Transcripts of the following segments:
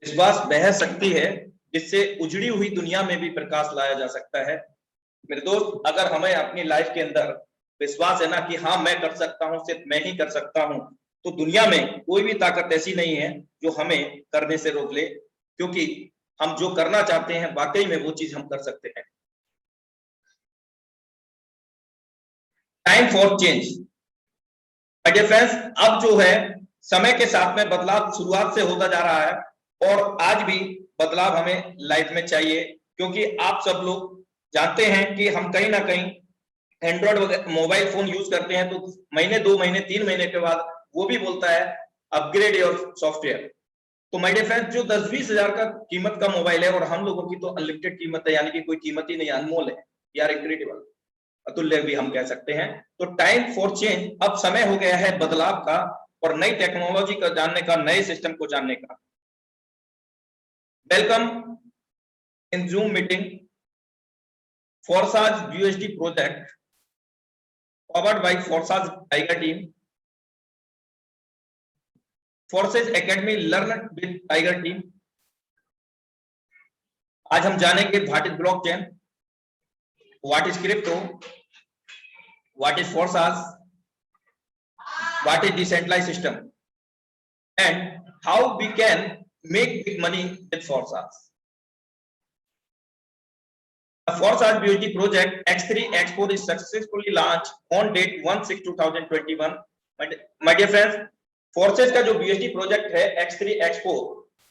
विश्वास वह शक्ति है जिससे उजड़ी हुई दुनिया में भी प्रकाश लाया जा सकता है। मेरे दोस्त, अगर हमें अपनी लाइफ के अंदर विश्वास है ना कि हाँ मैं कर सकता हूँ, सिर्फ मैं ही कर सकता हूँ, तो दुनिया में कोई भी ताकत ऐसी नहीं है जो हमें करने से रोक ले, क्योंकि हम जो करना चाहते हैं वाकई में वो चीज हम कर सकते हैं। Time for change. My dear friends, अब जो है समय के साथ में बदलाव शुरुआत से होता जा रहा है और आज भी बदलाव हमें लाइफ में चाहिए, क्योंकि आप सब लोग जानते हैं कि हम कहीं ना कहीं एंड्रॉइड मोबाइल फोन यूज करते हैं, तो महीने 2 महीने 3 महीने के बाद वो भी बोलता है अपग्रेड योर सॉफ्टवेयर। तो माय डियर फ्रेंड्स, जो 10-20 हजार का कीमत का मोबाइल है और हम लोगों की तो अनलिमिटेड कीमत है, यानी कि कोई कीमत ही नहीं, अनमोल है यार, इनक्रेडिबल, अतुल्य भी हम कह सकते हैं। तो टाइम फॉर चेंज, अब समय हो गया है बदलाव का और नई टेक्नोलॉजी का जानने का, नए सिस्टम को जानने का। Welcome in zoom meeting Forsage USD project powered by Forsage Tiger team. Forsage Academy learn with Tiger team. आज हम जानेंगे what is blockchain, what is crypto, what is Forsage, what is decentralised system and how we can make big money with Forsage. The Forsage BUSD project X3 X4 is successfully launched on date 1/6/2021. My dear friends, Forsage का जो BUSD project है X3 X4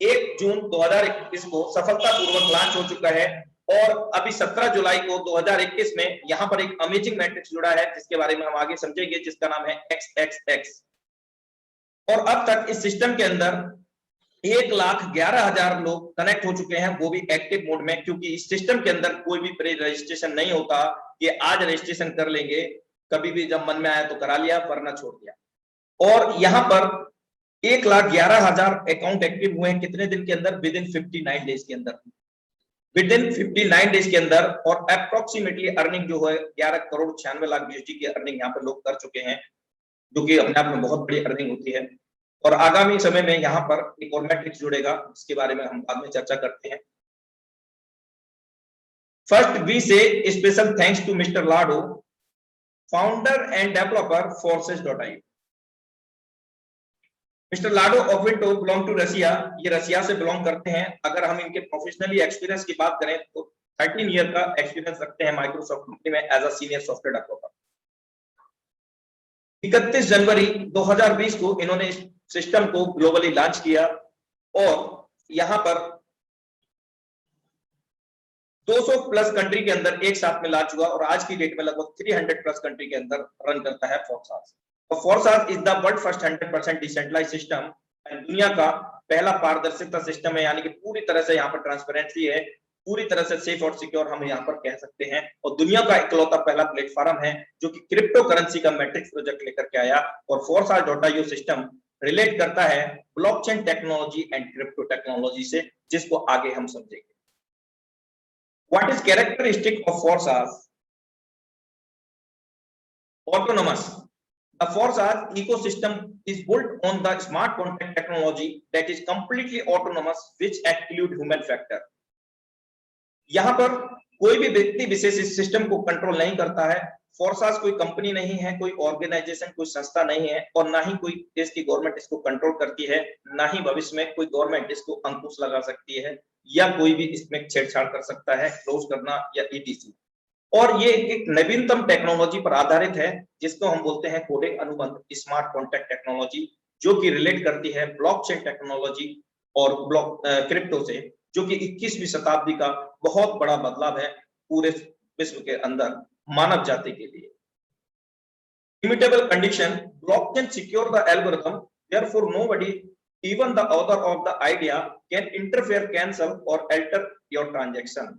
1 जून 2021 को सफलतापूर्वक launch हो चुका है और अभी 17 जुलाई को 2021 में यहाँ पर एक अमेजिंग मैट्रिक्स जुड़ा है जिसके बारे में हम आगे समझेंगे, जिसका नाम है XXX। और अब तक इस सिस्टम के अंदर 1,11,000 लोग कनेक्ट हो चुके हैं, वो भी एक्टिव मोड में, क्योंकि इस सिस्टम के अंदर कोई भी प्री रजिस्ट्रेशन नहीं होता कि आज रजिस्ट्रेशन कर लेंगे, कभी भी जब मन में आया तो करा लिया वरना छोड़ दिया। और यहाँ पर 1,11,000 अकाउंट एक्टिव हुए हैं कितने दिन के अंदर? विद इन 59 डेज के अंदर, विद इन 59 डेज के अंदर। और अप्रोक्सीमेटली अर्निंग जो है 11 करोड़ 96 लाख BUSD की अर्निंग यहाँ पर लोग कर चुके हैं, जो कि अपने आप में बहुत बड़ी अर्निंग होती है। और आगामी समय में यहाँ पर एक और मैट्रिक्स जुड़ेगा, इसके बारे में हम बाद में चर्चा करते हैं। First we say special thanks to mister Lado, founder and developer Forsage.io। Mister Lado of window belong to Russia, ये रशिया से बिलोंग करते हैं। अगर हम इनके प्रोफेशनली एक्सपीरियंस की बात करें तो 13 ईयर का एक्सपीरियंस रखते हैं माइक्रोसॉफ्ट कंपनी में as a senior software developer. 31 जनवरी 2020 को इन्होंने इस सिस्टम को ग्लोबली लॉन्च किया और यहां पर 200 प्लस कंट्री के अंदर एक साथ में लॉन्च हुआ और आज की डेट में लगभग 300 प्लस कंट्री के अंदर रन करता है Forsage। और Forsage is the world first 100% decentralised system and दुनिया का पहला पारदर्शिता सिस्टम है, यानी कि पूरी तरह से यहाँ पर ट्रांसपेरेंसी है, पूरी तरह से सेफ और सिक्योर हम यहाँ पर कह सकते हैं। और दुनिया का इकलौता पहला प्लेटफॉर्म है जो कि क्रिप्टो करेंसी का मैट्रिक्स प्रोजेक्ट लेकर के आया। और Forsage.io सिस्टम रिलेट करता है blockchain technology and crypto technology से, जिसको आगे हम समझेंगे। What is characteristic of Forsage? Autonomous. The Forsage ecosystem is built on the smart contract technology that is completely autonomous, which exclude human factor. यहाँ पर कोई भी व्यक्ति विशेष इस सिस्टम को कंट्रोल नहीं करता है। Forsage कोई कंपनी नहीं है, कोई ऑर्गेनाइजेशन, कोई संस्था नहीं है और ना ही कोई देश की गवर्नमेंट इसको कंट्रोल करती है, ना ही भविष्य में कोई गवर्नमेंट इसको अंकुश लगा सकती है या कोई भी इसमें छेड़छाड़ कर सकता है, क्लोज करना या ETC। और ये एक नवीनतम टेक्नोलॉजी पर आधारित है जिसको हम बोलते हैं कोडेक्स अनुबंध स्मार्ट कॉन्ट्रैक्ट टेक्नोलॉजी, जो कि रिलेट करती है ब्लॉकचेन टेक्नोलॉजी और क्रिप्टो से, जो कि 21वीं शताब्दी का बहुत बड़ा बदलाव है पूरे विश्व के अंदर मानव जाति के लिए। Immutable condition, blockchain secure the algorithm, therefore nobody, even the author of the idea, can interfere, cancel or alter your transaction।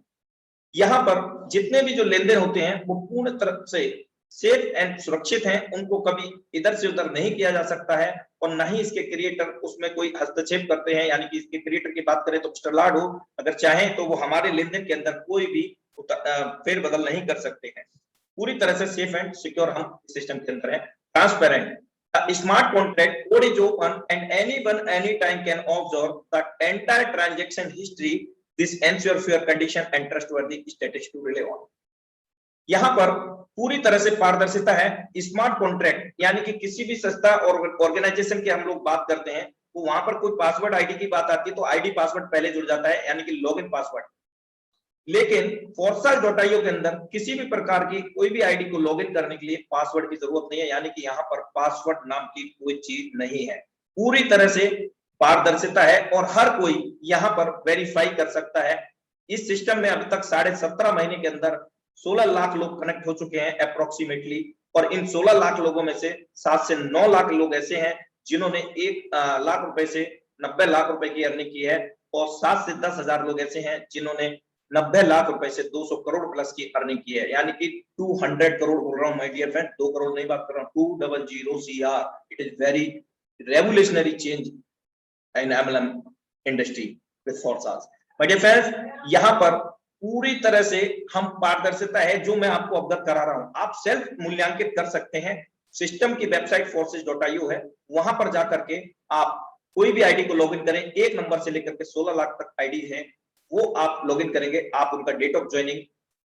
यहाँ पर जितने भी जो लेन देन होते हैं वो पूर्ण तरह से सेफ एंड सुरक्षित हैं, उनको कभी इधर से उधर नहीं किया जा सकता है और ना ही इसके क्रिएटर उसमें कोई हस्तक्षेप करते हैं। यानी कि इसके क्रिएटर की बात करें तो मिस्टर लाडो अगर चाहें तो वो हमारे लेन देन के अंदर कोई भी फेरबदल नहीं कर सकते हैं। पूरी तरह से सेफ एंड सिक्योर हम सिस्टम के अंदर है। Transparent, The smart contract code is open and anyone anytime can observe the entire transaction history. This ensures fair condition and trustworthy status to rely on. यहाँ पर पूरी तरह से पारदर्शिता है। स्मार्ट कॉन्ट्रैक्ट यानी कि किसी भी संस्था और ऑर्गेनाइजेशन की हम लोग बात करते हैं तो वहां पर कोई पासवर्ड आईडी की बात आती है तो आईडी पासवर्ड पहले जुड़ जाता है यानी कि लॉगिन पासवर्ड। लेकिन Forsage.io के अंदर किसी भी प्रकार की कोई भी आईडी को लॉगिन करने के लिए पासवर्ड की जरूरत नहीं है, यानी कि यहाँ पर पासवर्ड नाम की कोई चीज नहीं है। पूरी तरह से पारदर्शिता है और हर कोई यहाँ पर वेरीफाई कर सकता है। इस सिस्टम में अभी तक 17.5 महीने के अंदर 16 लाख लोग कनेक्ट हो चुके हैं अप्रोक्सीमेटली, और इन 16 लाख लोगों में से 7 से 9 लाख लोग ऐसे हैं जिन्होंने 1 लाख रुपए से 90 लाख रुपए की अर्निंग की है, और 7 से 10 हजार लोग ऐसे हैं जिन्होंने 90 लाख रुपए से 200 करोड़ प्लस की अर्निंग की है, यानी कि 200 करोड़ बोल रहा हूं माय डियर फ्रेंड, 2 करोड़ नहीं बात कर रहा हूं, 200 CR। It is very revolutionary change in MLM industry with Forsage। My dear friends, यहाँ पर पूरी तरह से हम पारदर्शिता है जो मैं आपको अवगत करा रहा हूं। आप सेल्फ मूल्यांकित कर सकते हैं। सिस्टम की वेबसाइट Forsage.io है, वहां पर जाकर के आप कोई भी आईडी को लॉगिन करें। 1 नंबर से लेकर के 16 लाख तक आईडी है, वो आप लॉगिन करेंगे। आप उनका डेट ऑफ ज्वाइनिंग,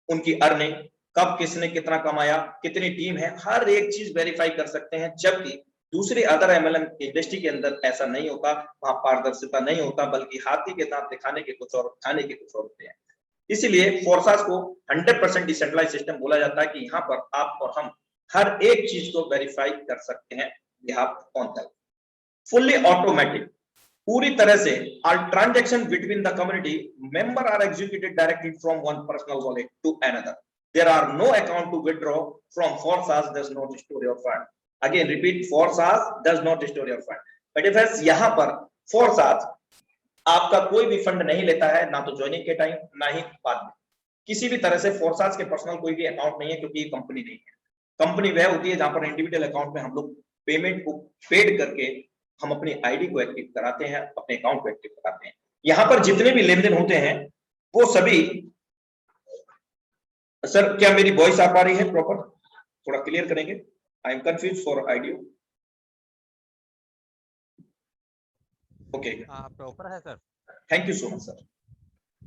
उनकी अर्निंग, कब किसने कितना कमाया, कितनी टीम है, हर एक चीज वेरीफाई कर सकते हैं। जबकि दूसरे अदर MLM इंडस्ट्री के अंदर ऐसा नहीं होता, वहां पारदर्शिता नहीं होता, बल्कि हाथी के दांत दिखाने के कुछ और खाने के कुछ और होते हैं। इसीलिए Forsage को 100% डिसेंट्रलाइज सिस्टम बोला जाता है कि यहाँ पर आप और हम हर एक चीज को वेरीफाई कर सकते हैं। फुल्ली ऑटोमेटिक, पूरी तरह से all transaction between the community member are executed directly from one personal wallet to another. There are no account to withdraw from. Forsage does not store your fund. Again repeat, Forsage does not store your fund. But if यहाँ पर Forsage आपका कोई भी fund नहीं लेता है, ना तो ज्वाइनिंग के टाइम ना ही बाद में। किसी भी तरह से Forsage के पर्सनल कोई भी अकाउंट नहीं है, क्योंकि ये कंपनी नहीं है। कंपनी वह होती है जहां पर इंडिविजुअल अकाउंट में हम लोग पेमेंट को पेड करके हम अपनी आईडी को एक्टिव कराते हैं, अपने अकाउंट को एक्टिव कराते हैं। यहाँ पर जितने भी लेन देन होते हैं वो सभी, सर क्या मेरी वॉइस आ पा रही है प्रॉपर? थोड़ा क्लियर करेंगे, I am confuse for idea. Okay, proper है sir. Thank you so much sir.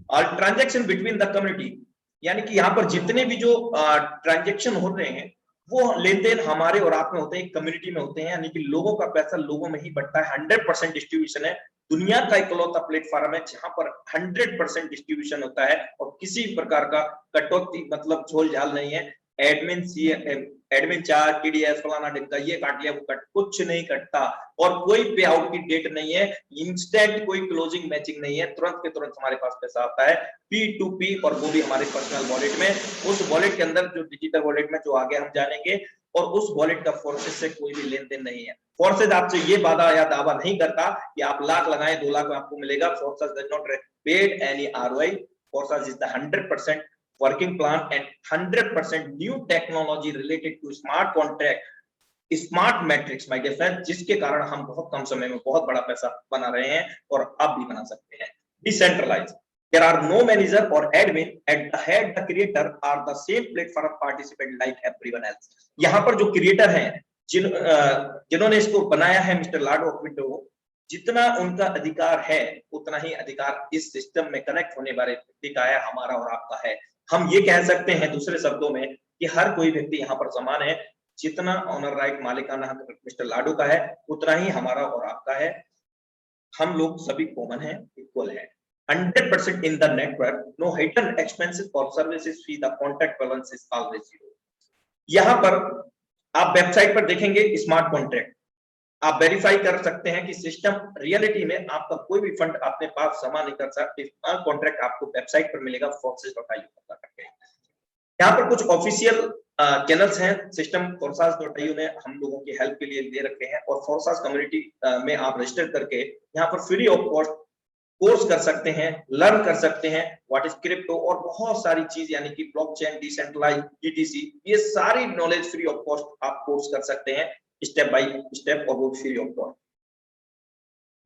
All transaction between the community, यानी कि यहाँ पर जितने भी जो ट्रांजैक्शन हो रहे हैं वो लेन देन हमारे और आप में होते हैं, कम्युनिटी में होते हैं, यानी कि लोगों का पैसा लोगों में ही बढ़ता है। 100% डिस्ट्रीब्यूशन है। दुनिया का इकलौता प्लेटफॉर्म है जहां पर 100% डिस्ट्रीब्यूशन होता है और किसी प्रकार का कटौती मतलब झोल झाल नहीं है। एडमिन चार्ज, TDS, फलाना ढिमका, ये काट लिया वो कट, कुछ नहीं कटता, और कोई पे आउट की डेट नहीं है। इंस्टेंट कोई क्लोजिंग मैचिंग नहीं है, तुरंत के तुरंत हमारे पास पैसा आता है P2P, और वो भी हमारे पर्सनल वॉलेट में। उस वॉलेट के अंदर जो डिजिटल वॉलेट में जो आगे हम जानेंगे, और उस वॉलेट का Forsage से कोई भी लेन देन नहीं है। Forsage आपसे ये वादा या दावा नहीं करता कि आप लाख लगाएं 2 लाख आपको मिलेगा। Forsage does not paid any ROI. Forsage is the 100% working plan and 100% new technology related to smart contract, smart metrics, my dear friend, जिसके कारण हम बहुत कम समय में बहुत बड़ा पैसा बना रहे हैं और आप भी बना सकते हैं। Decentralized, there are no manager or admin at the head. The creator are the same platform participant like everyone else. यहाँ पर जो क्रिएटर हैं, जिन्होंने इसको बनाया है, मिस्टर लाडो ऑक्विंटो, जितना उनका अधिकार है उतना ही अधिकार इस सिस्टम में कनेक्ट होने वाले व्यक्ति का है, हमारा और आपका है। हम ये कह सकते हैं दूसरे शब्दों में कि हर कोई व्यक्ति यहाँ पर समान है। जितना ऑनर राइट, मालिकाना हक मिस्टर लाडो का है, उतना ही हमारा और आपका है। हम लोग सभी कॉमन हैं, इक्वल है। 100% in the network, no hidden expenses or services fee, the contract balance is always zero. यहाँ पर आप वेबसाइट पर देखेंगे स्मार्ट कॉन्ट्रैक्ट, आप वेरीफाई कर सकते हैं कि सिस्टम रियलिटी में आपका कोई भी फंड अपने पास जमा नहीं कर सकते। स्मार्ट कॉन्ट्रैक्ट आपको वेबसाइट पर मिलेगा Forsage.io करके। यहाँ पर कुछ ऑफिशियल चैनल्स हैं सिस्टम Forsage.io ने हम लोगों की हेल्प के लिए दे रखे हैं, और Forsage कम्युनिटी में आप रजिस्टर करके यहाँ पर फ्री ऑफ कॉस्ट कोर्स कर सकते हैं, लर्न कर सकते हैं व्हाट इज क्रिप्टो और बहुत सारी चीज, यानी कि ब्लॉकचेन, डिसेंट्रलाइज, DTC, ये सारी नॉलेज फ्री ऑफ कॉस्ट आप कोर्स कर सकते हैं स्टेप बाय स्टेप, और वो फ्री ऑफ कॉस्ट।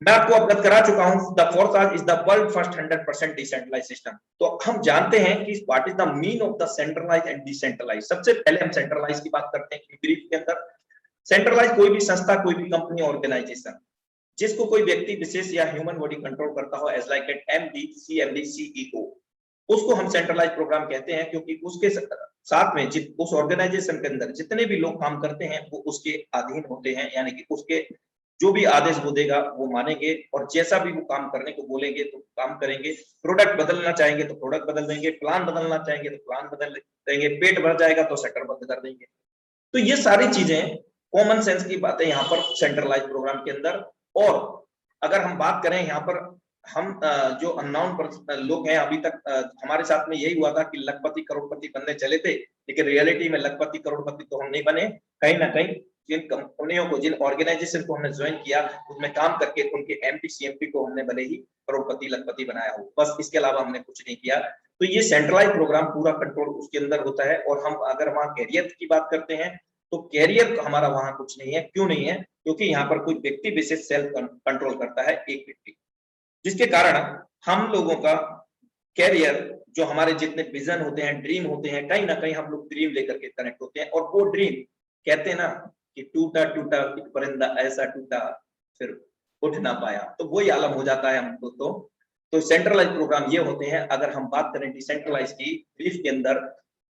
मैं आपको अवगत करा चुका हूं, the Forsage is the world first 100% decentralise system. तो हम जानते हैं कि what is the mean of the centralise and decentralise. सबसे पहले हम सेंट्रलाइज की बात करते हैं ब्रीफ के अंदर। सेंट्रलाइज कोई भी संस्था, कोई भी कंपनी, ऑर्गेनाइजेशन जिसको कोई व्यक्ति विशेष या ह्यूमन बॉडी कंट्रोल करता हो, as like at MD, CMD, CEO, उसको हम सेंट्रलाइज प्रोग्राम कहते हैं, क्योंकि उसके साथ में उस ऑर्गेनाइजेशन के अंदर जितने भी लोग काम करते हैं वो उसके अधीन होते हैं, यानी कि उसके जो भी आदेश वो देगा वो मानेंगे, और जैसा भी वो काम करने को बोलेंगे तो काम करेंगे। प्रोडक्ट बदलना चाहेंगे तो प्रोडक्ट बदल देंगे, प्लान बदलना चाहेंगे तो प्लान बदल देंगे, पेट भर जाएगा तो शटर बंद कर देंगे। तो ये सारी चीजें कॉमन सेंस की बातें यहाँ पर सेंट्रलाइज प्रोग्राम के अंदर। और अगर हम बात करें यहाँ पर, हम जो अननोन लोग हैं, अभी तक हमारे साथ में यही हुआ था कि लखपति करोड़पति बनने चले थे, लेकिन रियलिटी में लखपति करोड़पति तो हम नहीं बने। कहीं ना कहीं जिन कंपनियों को, जिन ऑर्गेनाइजेशन को हमने ज्वाइन किया, उसमें काम करके उनके एमपी सीएमपी को हमने भले ही करोड़पति लखपति बनाया हो, बस इसके अलावा हमने कुछ नहीं किया। तो ये सेंट्रलाइज प्रोग्राम पूरा कंट्रोल उसके अंदर होता है। और हम अगर वहां कैरियर की बात करते हैं तो कैरियर हमारा वहां कुछ नहीं है। क्यों नहीं है? क्योंकि यहाँ पर कोई व्यक्ति विशेष सेल्फ कंट्रोल करता है, एक व्यक्ति, जिसके कारण हम लोगों का कैरियर, जो हमारे जितने विजन होते हैं, ड्रीम होते हैं, कहीं ना कहीं हम लोग ड्रीम लेकर के कनेक्ट होते हैं। और वो ड्रीम, कहते हैं ना कि टूटा टूटा एक परिंदा ऐसा टूटा फिर उठ ना पाया, तो वही आलम हो जाता है हमको। तो सेंट्रलाइज प्रोग्राम ये होते हैं। अगर हम बात करें डिसेंट्रलाइज की ब्रीफ के अंदर,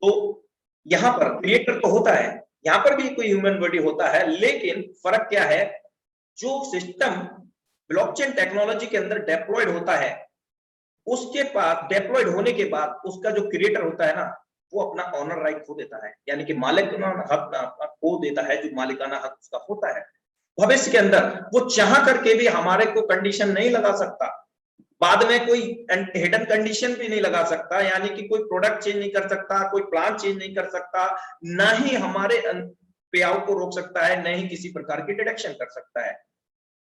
तो यहाँ पर क्रिएटर तो होता है, यहाँ पर भी कोई ह्यूमन बॉडी होता है, लेकिन फर्क क्या है, जो सिस्टम ब्लॉकचेन टेक्नोलॉजी के अंदर डेप्लॉयड होता है, उसके पास डेप्लॉयड होने के बाद उसका जो क्रिएटर होता है ना, वो अपना ऑनर राइट खो देता है, यानी कि मालिकाना हक खो देता है, जो मालिकाना हक उसका होता है। भविष्य के अंदर वो चाह करके भी हमारे को कंडीशन नहीं लगा सकता, बाद में कोई हिडन कंडीशन भी नहीं लगा सकता, यानी कि कोई प्रोडक्ट चेंज नहीं कर सकता, कोई प्लान चेंज नहीं कर सकता, ना ही हमारे पे आउट को रोक सकता है, न ही किसी प्रकार की डिडक्शन कर सकता है,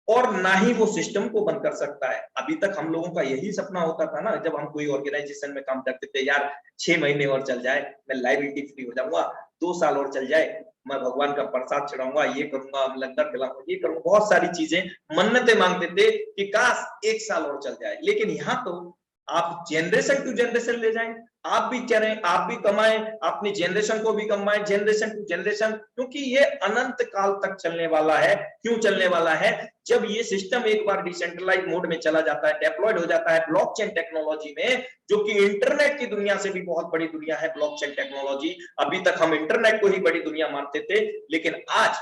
और ना ही वो सिस्टम को बंद कर सकता है। अभी तक हम लोगों का यही सपना होता था ना, जब हम कोई ऑर्गेनाइजेशन में काम करते थे, यार 6 महीने और चल जाए, मैं लाइबिलिटी फ्री हो जाऊंगा, 2 साल और चल जाए, मैं भगवान का प्रसाद चढ़ाऊंगा, ये करूंगा, लंगर खिलाऊंगा, ये करूंगा, बहुत सारी चीजें मन्नतें मांगते थे कि काश 1 साल और चल जाए। लेकिन यहाँ तो आप जनरेशन टू जनरेशन ले जाएं, आप भी करें, आप भी कमाएं, अपनी जनरेशन को भी कमाएं, जनरेशन टू जनरेशन, क्योंकि ये अनंत काल तक चलने वाला है। क्यों चलने वाला है? जब ये सिस्टम एक बार डिसेंट्रलाइज मोड में चला जाता है, डेप्लॉयड हो जाता है ब्लॉकचेन टेक्नोलॉजी में, जो कि इंटरनेट की दुनिया से भी बहुत बड़ी दुनिया है ब्लॉकचेन टेक्नोलॉजी। अभी तक हम इंटरनेट को ही बड़ी दुनिया मानते थे, लेकिन आज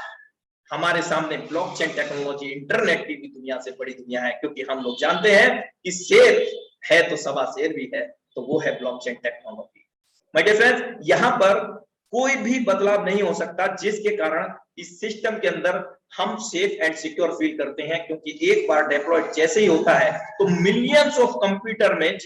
हमारे सामने ब्लॉकचेन टेक्नोलॉजी इंटरनेट की भी दुनिया से बड़ी दुनिया है, क्योंकि हम लोग जानते हैं कि शेर है तो सवा शेर भी है, तो वो है blockchain technology. My dear friends, यहाँ पर कोई भी बदलाव नहीं हो सकता जिसके कारण इस सिस्टम के अंदर हम सेफ एंड सिक्योर फील करते हैं, क्योंकि एक बार डेप्लॉयड जैसे ही होता है तो मिलियंस ऑफ कंप्यूटर में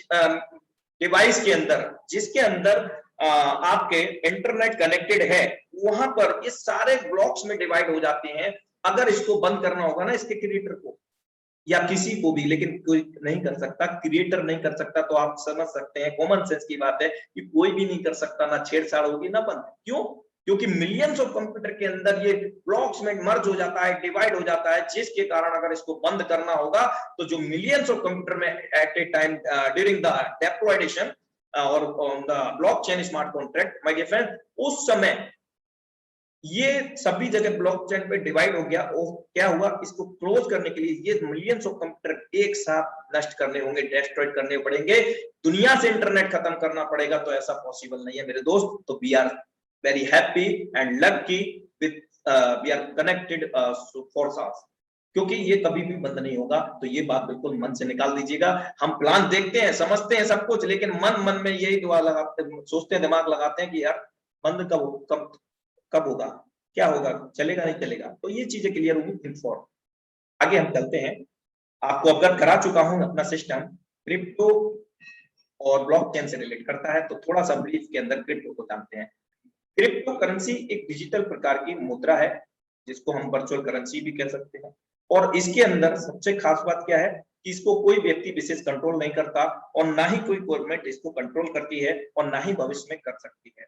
डिवाइस के अंदर, जिसके अंदर आपके इंटरनेट कनेक्टेड है, वहां पर ये सारे ब्लॉक्स में डिवाइड हो जाते हैं। अगर इसको बंद करना होगा ना, इसके क्रिएटर को या किसी को भी, लेकिन कोई नहीं कर सकता, क्रिएटर नहीं कर सकता, तो आप समझ सकते हैं, कॉमन सेंस की बात है कि कोई भी नहीं कर सकता, ना छेड़छाड़ होगी ना बंद। क्यों? क्योंकि मिलियंस ऑफ कंप्यूटर के अंदर ये ब्लॉक्स में मर्ज हो जाता है, डिवाइड हो जाता है, जिसके कारण अगर इसको बंद करना होगा तो जो मिलियंस ऑफ कंप्यूटर में at a time during the deployment और on the blockchain smart contract, my dear friend, उस समय ये सभी जगह ब्लॉकचेन पे डिवाइड हो गया। और क्या हुआ, इसको क्लोज करने के लिए ये मिलियंस ऑफ कंप्यूटर एक साथ नष्ट करने होंगे, डिस्ट्रॉय करने पड़ेंगे, दुनिया से इंटरनेट खत्म करना पड़ेगा, तो ऐसा पॉसिबल नहीं है मेरे दोस्त। तो we are very happy and lucky with we are connected Forsage, क्योंकि ये कभी भी बंद नहीं होगा। तो ये बात बिल्कुल मन से निकाल दीजिएगा। हम प्लान देखते हैं, समझते हैं सब कुछ, लेकिन मन में यही दुआ लगाते, सोचते हैं, दिमाग लगाते हैं कि यार बंद कब होगा, क्या होगा, चलेगा नहीं चलेगा। तो ये चीजें क्लियर होंगी इन फॉर। आगे हम चलते हैं। आपको अवगत करा चुका हूं अपना सिस्टम क्रिप्टो और ब्लॉकचेन से रिलेट करता है, तो थोड़ा सा ब्रीफ के अंदर क्रिप्टो को जानते हैं। क्रिप्टो करेंसी एक डिजिटल प्रकार की मुद्रा है, जिसको हम वर्चुअल करेंसी भी कह सकते हैं। और इसके अंदर सबसे खास बात क्या है कि इसको कोई व्यक्ति विशेष कंट्रोल नहीं करता, और ना ही कोई गवर्नमेंट इसको कंट्रोल करती है, और ना ही भविष्य में कर सकती है।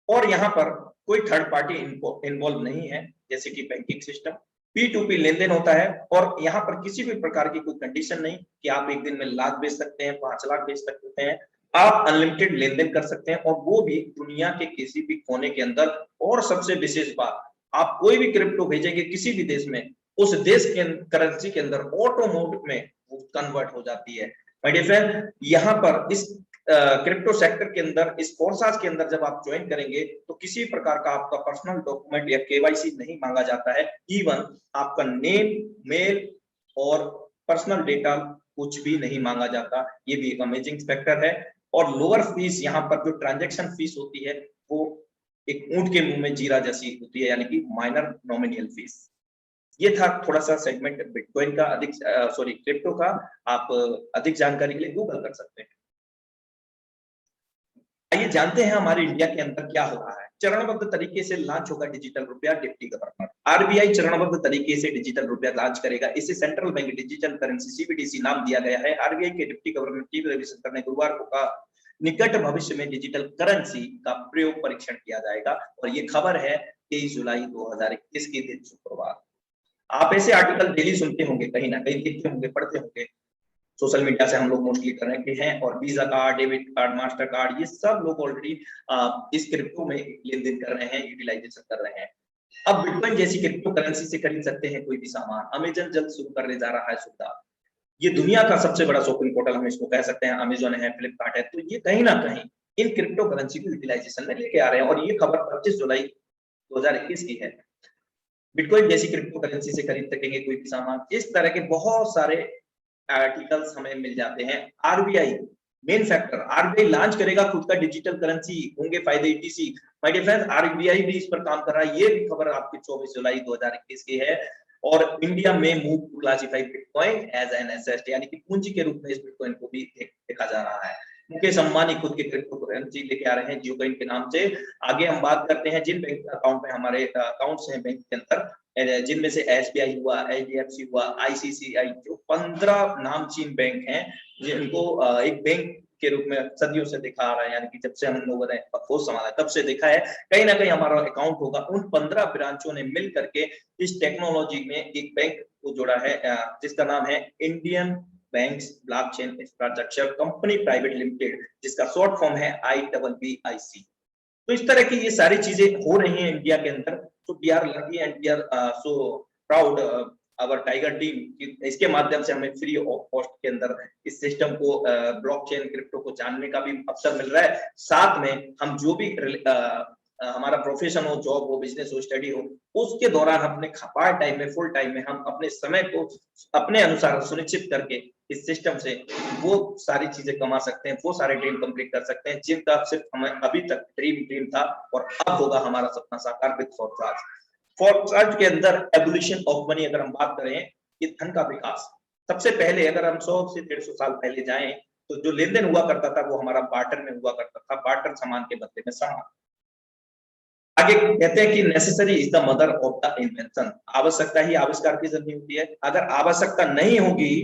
और यहाँ पर कोई थर्ड पार्टी इन्वॉल्व नहीं है, जैसे कि बैंकिंग सिस्टम, P2P लेन देन होता है। और यहाँ पर किसी भी प्रकार की कोई कंडीशन नहीं कि आप एक दिन में लाख बेच सकते हैं, 5 लाख बेच सकते हैं, आप अनलिमिटेड लेन देन कर सकते हैं, और वो भी दुनिया के किसी भी कोने के अंदर। और सबसे विशेष बात, आप कोई भी क्रिप्टो भेजेंगे किसी भी देश में, उस देश के करेंसी के अंदर ऑटो मोड में वो कन्वर्ट हो जाती है। माय डियर फ्रेंड, यहाँ पर इस क्रिप्टो सेक्टर के अंदर, इस फोर्सास के अंदर जब आप ज्वाइन करेंगे तो किसी प्रकार का आपका पर्सनल डॉक्यूमेंट या केवाईसी नहीं मांगा जाता है। इवन आपका नेम, मेल और पर्सनल डेटा कुछ भी नहीं मांगा जाता। ये भी एक अमेजिंग फैक्टर है। और लोअर फीस, यहाँ पर जो ट्रांजैक्शन फीस होती है वो एक ऊंट के मुंह में जीरा जैसी होती है, यानी कि माइनर नॉमिनल फीस। ये था थोड़ा सा सेगमेंट बिटकॉइन का, अधिक क्रिप्टो का। आप अधिक जानकारी के लिए गूगल कर सकते हैं। आइए जानते हैं हमारे इंडिया के अंदर क्या हो रहा है। चरणबद्ध तरीके से लॉन्च होगा डिजिटल रुपया डिप्टी गवर्नर। आरबीआई चरणबद्ध तरीके से डिजिटल रुपया लॉन्च करेगा। इसे central bank digital currency CBDC नाम दिया गया है। आरबीआई के डिप्टी गवर्नर टी रविशंकर ने गुरुवार को कहा, निकट भविष्य में डिजिटल करेंसी का प्रयोग परीक्षण किया जाएगा। और ये खबर है 23 जुलाई 2021 के दिन शुक्रवार। आप ऐसे आर्टिकल डेली सुनते होंगे, कहीं ना कहीं देखते होंगे, पढ़ते होंगे, सोशल मीडिया से हम लोग मोस्टली कनेक्ट हैं। और visa card, debit card, master card, ये सब लोग ऑलरेडी इस क्रिप्टो में लेन देन कर रहे हैं, यूटिलाइजेशन कर रहे हैं। अब बिटकॉइन जैसी क्रिप्टो करेंसी से खरीद सकते हैं कोई भी सामान। अमेजन जल्द शुरू करने जा रहा है सुविधा। ये दुनिया का सबसे बड़ा शॉपिंग पोर्टल हम इसको कह सकते हैं। अमेजन है, फ्लिपकार्ट है, तो ये कहीं ना कहीं इन क्रिप्टो करेंसी को यूटिलाइजेशन में लेके आ रहे हैं। और ये खबर 25 जुलाई 2021 की है। बिटकॉइन जैसी क्रिप्टो करेंसी से खरीद सकेंगे कोई भी सामान। इस तरह के बहुत सारे आर्टिकल्स हमें मिल जाते हैं। RBI main factor, RBI launch करेगा खुद का डिजिटल करेंसी, होंगे फायदे ETC. My dear friends, RBI भी इस पर काम कर रहा है। ये भी खबर आपकी 24 जुलाई 2021 की है। और इंडिया में move to classify bitcoin as an asset, यानी कि पूंजी के रूप में इस बिटकॉइन को भी देखा जा रहा है। मुकेश अंबानी खुद के क्रिप्टो करेंसी लेके आ रहे हैं जियोकॉइन के नाम से। आगे हम बात करते हैं जिन बैंक अकाउंट में हमारे अकाउंट्स हैं बैंक के अंदर, जिनमें से एसबीआई हुआ, एचडीएफसी हुआ, आईसीसीआई, जो 15 नामचीन बैंक हैं जिनको एक बैंक के रूप में सदियों से देखा आ रहा है, यानी कि जब से हम लोगों ने होश संभाला तब से देखा है। कहीं ना कहीं हमारा अकाउंट होगा। उन 15 ब्रांचों ने मिल करके इस टेक्नोलॉजी में एक बैंक को जोड़ा है, जिसका नाम है Indian banks blockchain infrastructure company private limited, जिसका शॉर्ट फॉर्म है IBBIC। तो इस तरह की ये सारी चीजें हो रही हैं इंडिया के अंदर। तो we are lucky and we are so proud our tiger team. इसके माध्यम से हमें फ्री ऑफ कॉस्ट के अंदर इस सिस्टम को, ब्लॉकचेन क्रिप्टो को जानने का भी अवसर मिल रहा है। साथ में हम जो भी हमारा प्रोफेशन हो, जॉब हो, बिजनेस हो, स्टडी हो, उसके दौरान अपने पार्ट टाइम में, फुल टाइम में हम अपने समय को अपने अनुसार सुनिश्चित करके इस सिस्टम से वो सारी चीजें कमा सकते हैं, वो सारे ड्रीम कंप्लीट कर सकते हैं जिनका सिर्फ हमें अभी तक ड्रीम था और अब होगा हमारा सपना साकार विद फोर्साज। फोर्साज के अंदर एवोल्यूशन ऑफ मनी अगर हम बात करें, ये धन का विकास। सबसे पहले अगर हम 100 से 150 साल पहले जाएं तो जो लेन देन हुआ करता था वो हमारा बार्टर में हुआ करता था। बार्टर सामान के बदले में सामान। आगे कहते हैं कि necessary is the mother of the invention. आवश्यकता ही आविष्कार की जन्म होती है। अगर आवश्यकता नहीं होगी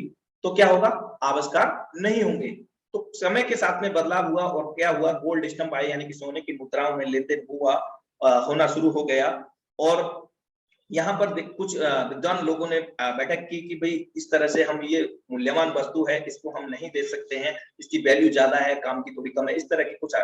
तो क्या होगा? आविष्कार नहीं होंगे। तो समय के साथ में बदलाव हुआ और क्या हुआ? गोल्ड स्टंप आए, यानी कि सोने की मुद्राओं में लेन देन हुआ, होना शुरू हो गया। और यहाँ पर कुछ विद्वान लोगों ने बैठक की कि भाई इस तरह से हम, ये मूल्यवान वस्तु है, इसको हम नहीं दे सकते हैं, इसकी वैल्यू ज्यादा है, काम की थोड़ी कम है। इस तरह के कुछ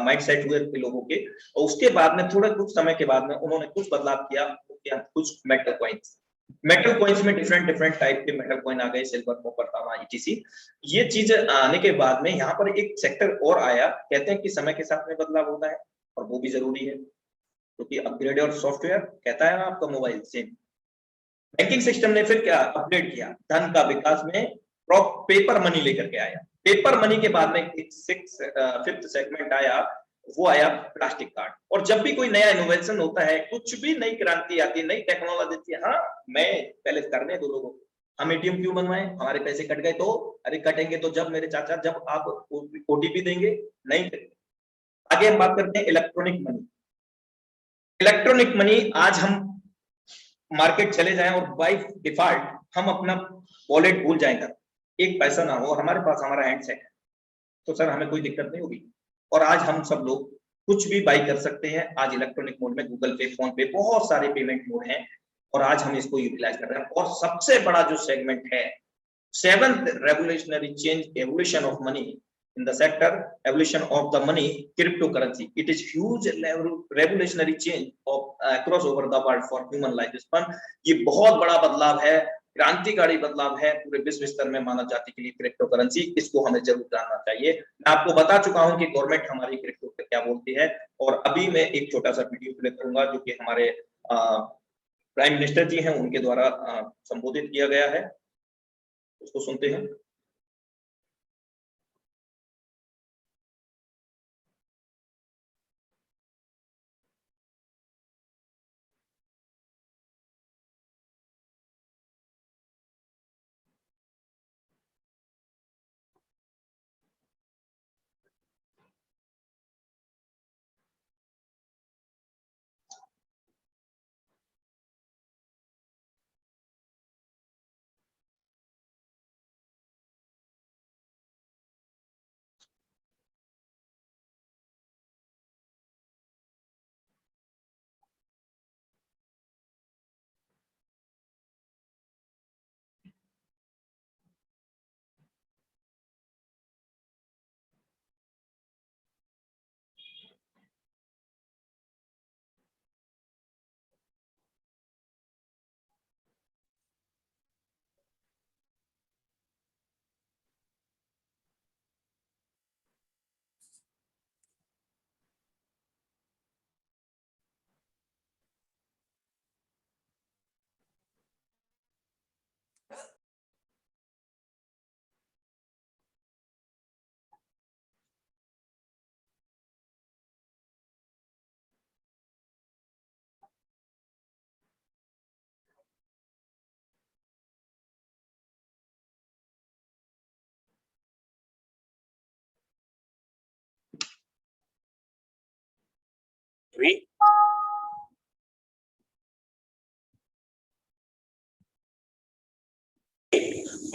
माइंड सेट हुए थे लोगों के। और उसके बाद में थोड़ा कुछ समय के बाद में उन्होंने कुछ बदलाव किया, कुछ मेटल कॉइन्स। मेटल कॉइन्स में डिफरेंट टाइप के मेटल कॉइन आ गए, सिल्वर, कॉपर, तांबा, ईटीसी। ये चीज आने के बाद में यहाँ पर एक सेक्टर और आया। कहते हैं कि समय के साथ में बदलाव होता है और वो भी जरूरी है, क्योंकि अपग्रेड और सॉफ्टवेयर कहता है ना आपका मोबाइल सेम। बैंकिंग सिस्टम ने फिर क्या अपग्रेड किया? धन का विकास में पेपर मनी लेकर के आया। पेपर मनी के बाद में एक फिफ्थ सेगमेंट आया, वो आया प्लास्टिक कार्ड। और जब भी कोई नया इनोवेशन होता है, कुछ भी नई क्रांति आती है, नई टेक्नोलॉजी आती है, हाँ मैं पहले करने दो लोगों, हम एटीएम क्यों बनवाएं, हमारे पैसे कट गए तो? अरे कटेंगे तो जब मेरे चाचा, जब आप ओटीपी देंगे, नहीं। आगे हम बात करते हैं इलेक्ट्रॉनिक मनी। इलेक्ट्रॉनिक मनी, आज हम मार्केट चले जाएं और बाय डिफॉल्ट हम अपना वॉलेट भूल जाएंगे, एक पैसा ना हो और हमारे पास हमारा हैंडसेट है, तो सर हमें कोई दिक्कत नहीं होगी। और आज हम सब लोग कुछ भी बाई कर सकते हैं। आज इलेक्ट्रॉनिक मोड में गूगल पे, फोन पे, बहुत सारे पेमेंट मोड हैं और आज हम इसको यूटिलाइज कर रहे हैं। और सबसे बड़ा जो सेगमेंट है, seventh revolutionary change, evolution of money, in the sector evolution of the money cryptocurrency. It is huge revolutionary change of across over the world for human lifespan. ये बहुत बड़ा बदलाव है, क्रांतिकारी बदलाव है पूरे विश्व स्तर में मानव जाति के लिए क्रिप्टो करेंसी। इसको हमें जरूर जानना चाहिए। मैं आपको बता चुका हूं कि गवर्नमेंट हमारी क्रिप्टो पे क्या बोलती है, और अभी मैं एक छोटा सा वीडियो प्ले करूंगा जो कि हमारे प्राइम मिनिस्टर जी हैं उनके द्वारा संबोधित किया गया है, उसको सुनते हैं।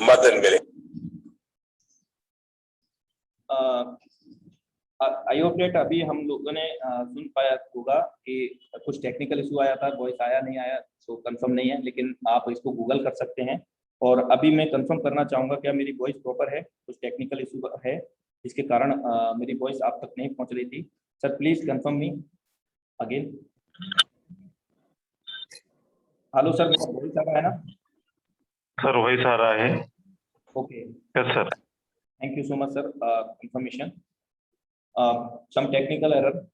मदन मिले। आई होप डेट अभी हम लोगों ने सुन पाया होगा कि कुछ टेक्निकल इशू आया था, वॉइस आया नहीं आया तो कंफर्म नहीं है, लेकिन आप इसको गूगल कर सकते हैं। और अभी मैं कंफर्म करना चाहूँगा क्या मेरी वॉइस प्रॉपर है, कुछ टेक्निकल इशू है जिसके कारण मेरी वॉइस आप तक नहीं पहुँच रही थी। Sir please confirm me again. Hello sir, मेरा वॉइस आ रहा है ना? सर वॉइस आ रहा है। Okay yes sir. Thank you so much sir confirmation. Some technical error.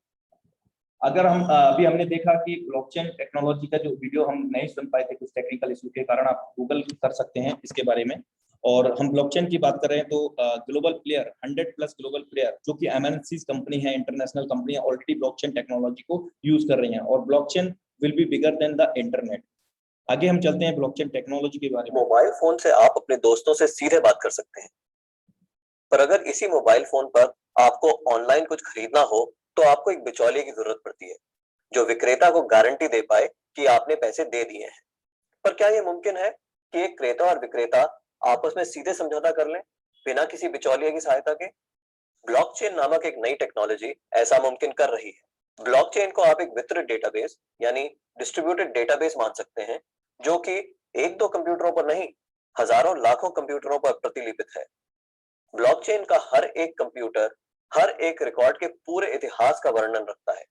अगर हम अभी हमने देखा कि ब्लॉकचेन टेक्नोलॉजी का जो वीडियो हम नहीं सुन पाए थे कुछ टेक्निकल इशू के कारण, आप गूगल कर सकते हैं इसके बारे में। और हम ब्लॉकचेन की बात कर रहे हैं तो ग्लोबल प्लेयर 100+ ग्लोबल प्लेयर जो कि एमएनसी कंपनी है, इंटरनेशनल कंपनी है, ऑलरेडी ब्लॉकचेन टेक्नोलॉजी को यूज कर रही हैं और blockchain will be bigger than the internet. आगे हम चलते हैं ब्लॉकचेन टेक्नोलॉजी के बारे में। मोबाइल फोन से आप अपने दोस्तों से सीधे बात कर सकते हैं, पर अगर इसी मोबाइल फोन पर आपको ऑनलाइन कुछ खरीदना हो तो आपको एक बिचौलिए की जरूरत पड़ती है जो विक्रेता को गारंटी दे पाए कि आपने पैसे दे दिए हैं। पर क्या यह मुमकिन है कि एक क्रेता और विक्रेता आपस में सीधे समझौता कर लें बिना किसी बिचौलिए की सहायता के? ब्लॉकचेन नामक एक नई टेक्नोलॉजी ऐसा मुमकिन कर रही है। ब्लॉकचेन को आप एक वितरित डेटाबेस यानी डिस्ट्रीब्यूटेड डेटाबेस मान सकते हैं, जो कि एक दो कंप्यूटरों पर नहीं, हजारों लाखों कंप्यूटरों पर प्रतिलिपित है। ब्लॉकचेन का हर एक कंप्यूटर हर एक रिकॉर्ड के पूरे इतिहास का वर्णन रखता है।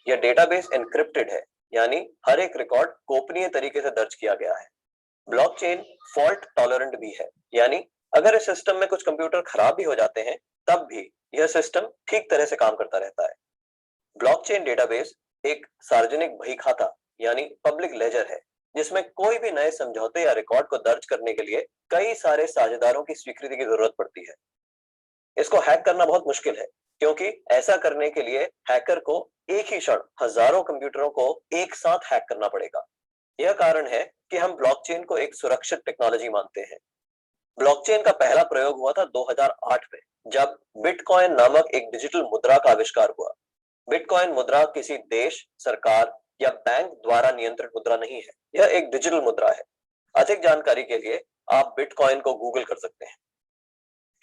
यह डेटाबेस एन्क्रिप्टेड है, यानी हर एक रिकॉर्ड गोपनीय तरीके से दर्ज किया गया है। ब्लॉकचेन फॉल्ट टॉलरेंट भी है, यानी अगर इस सिस्टम में कुछ कंप्यूटर खराब भी हो जाते हैं तब भी यह सिस्टम ठीक तरह से काम करता रहता है। ब्लॉकचेन डेटाबेस एक सार्वजनिक बही खाता यानी पब्लिक लेजर है, जिसमें कोई भी नए समझौते या रिकॉर्ड को दर्ज करने के लिए कई सारे साझेदारों की स्वीकृति की जरूरत पड़ती है। इसको हैक करना बहुत मुश्किल है, क्योंकि ऐसा करने के लिए हैकर को एक ही क्षण हजारों कंप्यूटरों को एक साथ हैक करना पड़ेगा। यह कारण है कि हम ब्लॉकचेन को एक सुरक्षित टेक्नोलॉजी मानते हैं। ब्लॉकचेन का पहला प्रयोग हुआ था 2008 में, जब बिटकॉइन नामक एक डिजिटल मुद्रा का आविष्कार हुआ। बिटकॉइन मुद्रा किसी देश, सरकार या बैंक द्वारा नियंत्रित मुद्रा नहीं है, यह एक डिजिटल मुद्रा है। अधिक जानकारी के लिए आप बिटकॉइन को गूगल कर सकते हैं।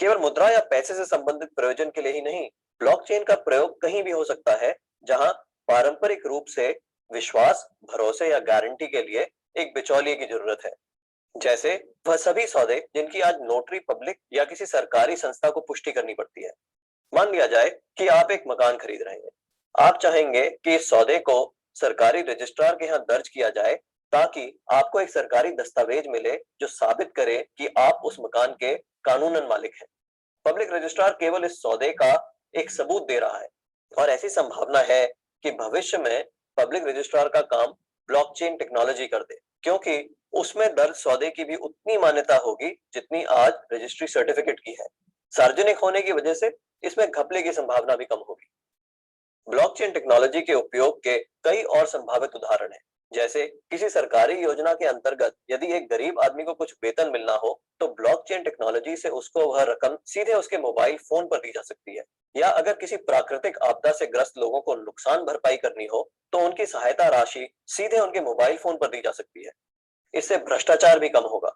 केवल मुद्रा या पैसे से संबंधित प्रयोजन के लिए ही नहीं, ब्लॉकचेन का प्रयोग कहीं भी हो सकता है जहां पारंपरिक रूप से विश्वास, भरोसे या गारंटी के लिए एक बिचौलिए की जरूरत है। जैसे वह सभी सौदे जिनकी आज नोटरी पब्लिक या किसी सरकारी संस्था को पुष्टि करनी पड़ती है। मान लिया जाए कि आप एक मकान खरीद रहे हैं। आप चाहेंगे कि इस सौदे को सरकारी रजिस्ट्रार के यहाँ दर्ज किया जाए ताकि आपको एक सरकारी दस्तावेज मिले जो साबित करे कि आप उस मकान के कानूनन मालिक हैं। पब्लिक रजिस्ट्रार केवल इस सौदे का एक सबूत दे रहा है और ऐसी संभावना है कि भविष्य में पब्लिक रजिस्ट्रार का काम ब्लॉकचेन टेक्नोलॉजी कर दे, क्योंकि उसमें दर्ज सौदे की भी उतनी मान्यता होगी जितनी आज रजिस्ट्री सर्टिफिकेट की है। सार्वजनिक होने की वजह से इसमें घपले की संभावना भी कम होगी। ब्लॉकचेन टेक्नोलॉजी के उपयोग के कई और संभावित उदाहरण हैं, जैसे किसी सरकारी योजना के अंतर्गत यदि एक गरीब आदमी को कुछ वेतन मिलना हो तो ब्लॉकचेन टेक्नोलॉजी से उसको वह रकम सीधे उसके मोबाइल फोन पर दी जा सकती है। या अगर किसी प्राकृतिक आपदा से ग्रस्त लोगों को नुकसान भरपाई करनी हो तो उनकी सहायता राशि सीधे उनके मोबाइल फोन पर दी जा सकती है। इससे भ्रष्टाचार भी कम होगा।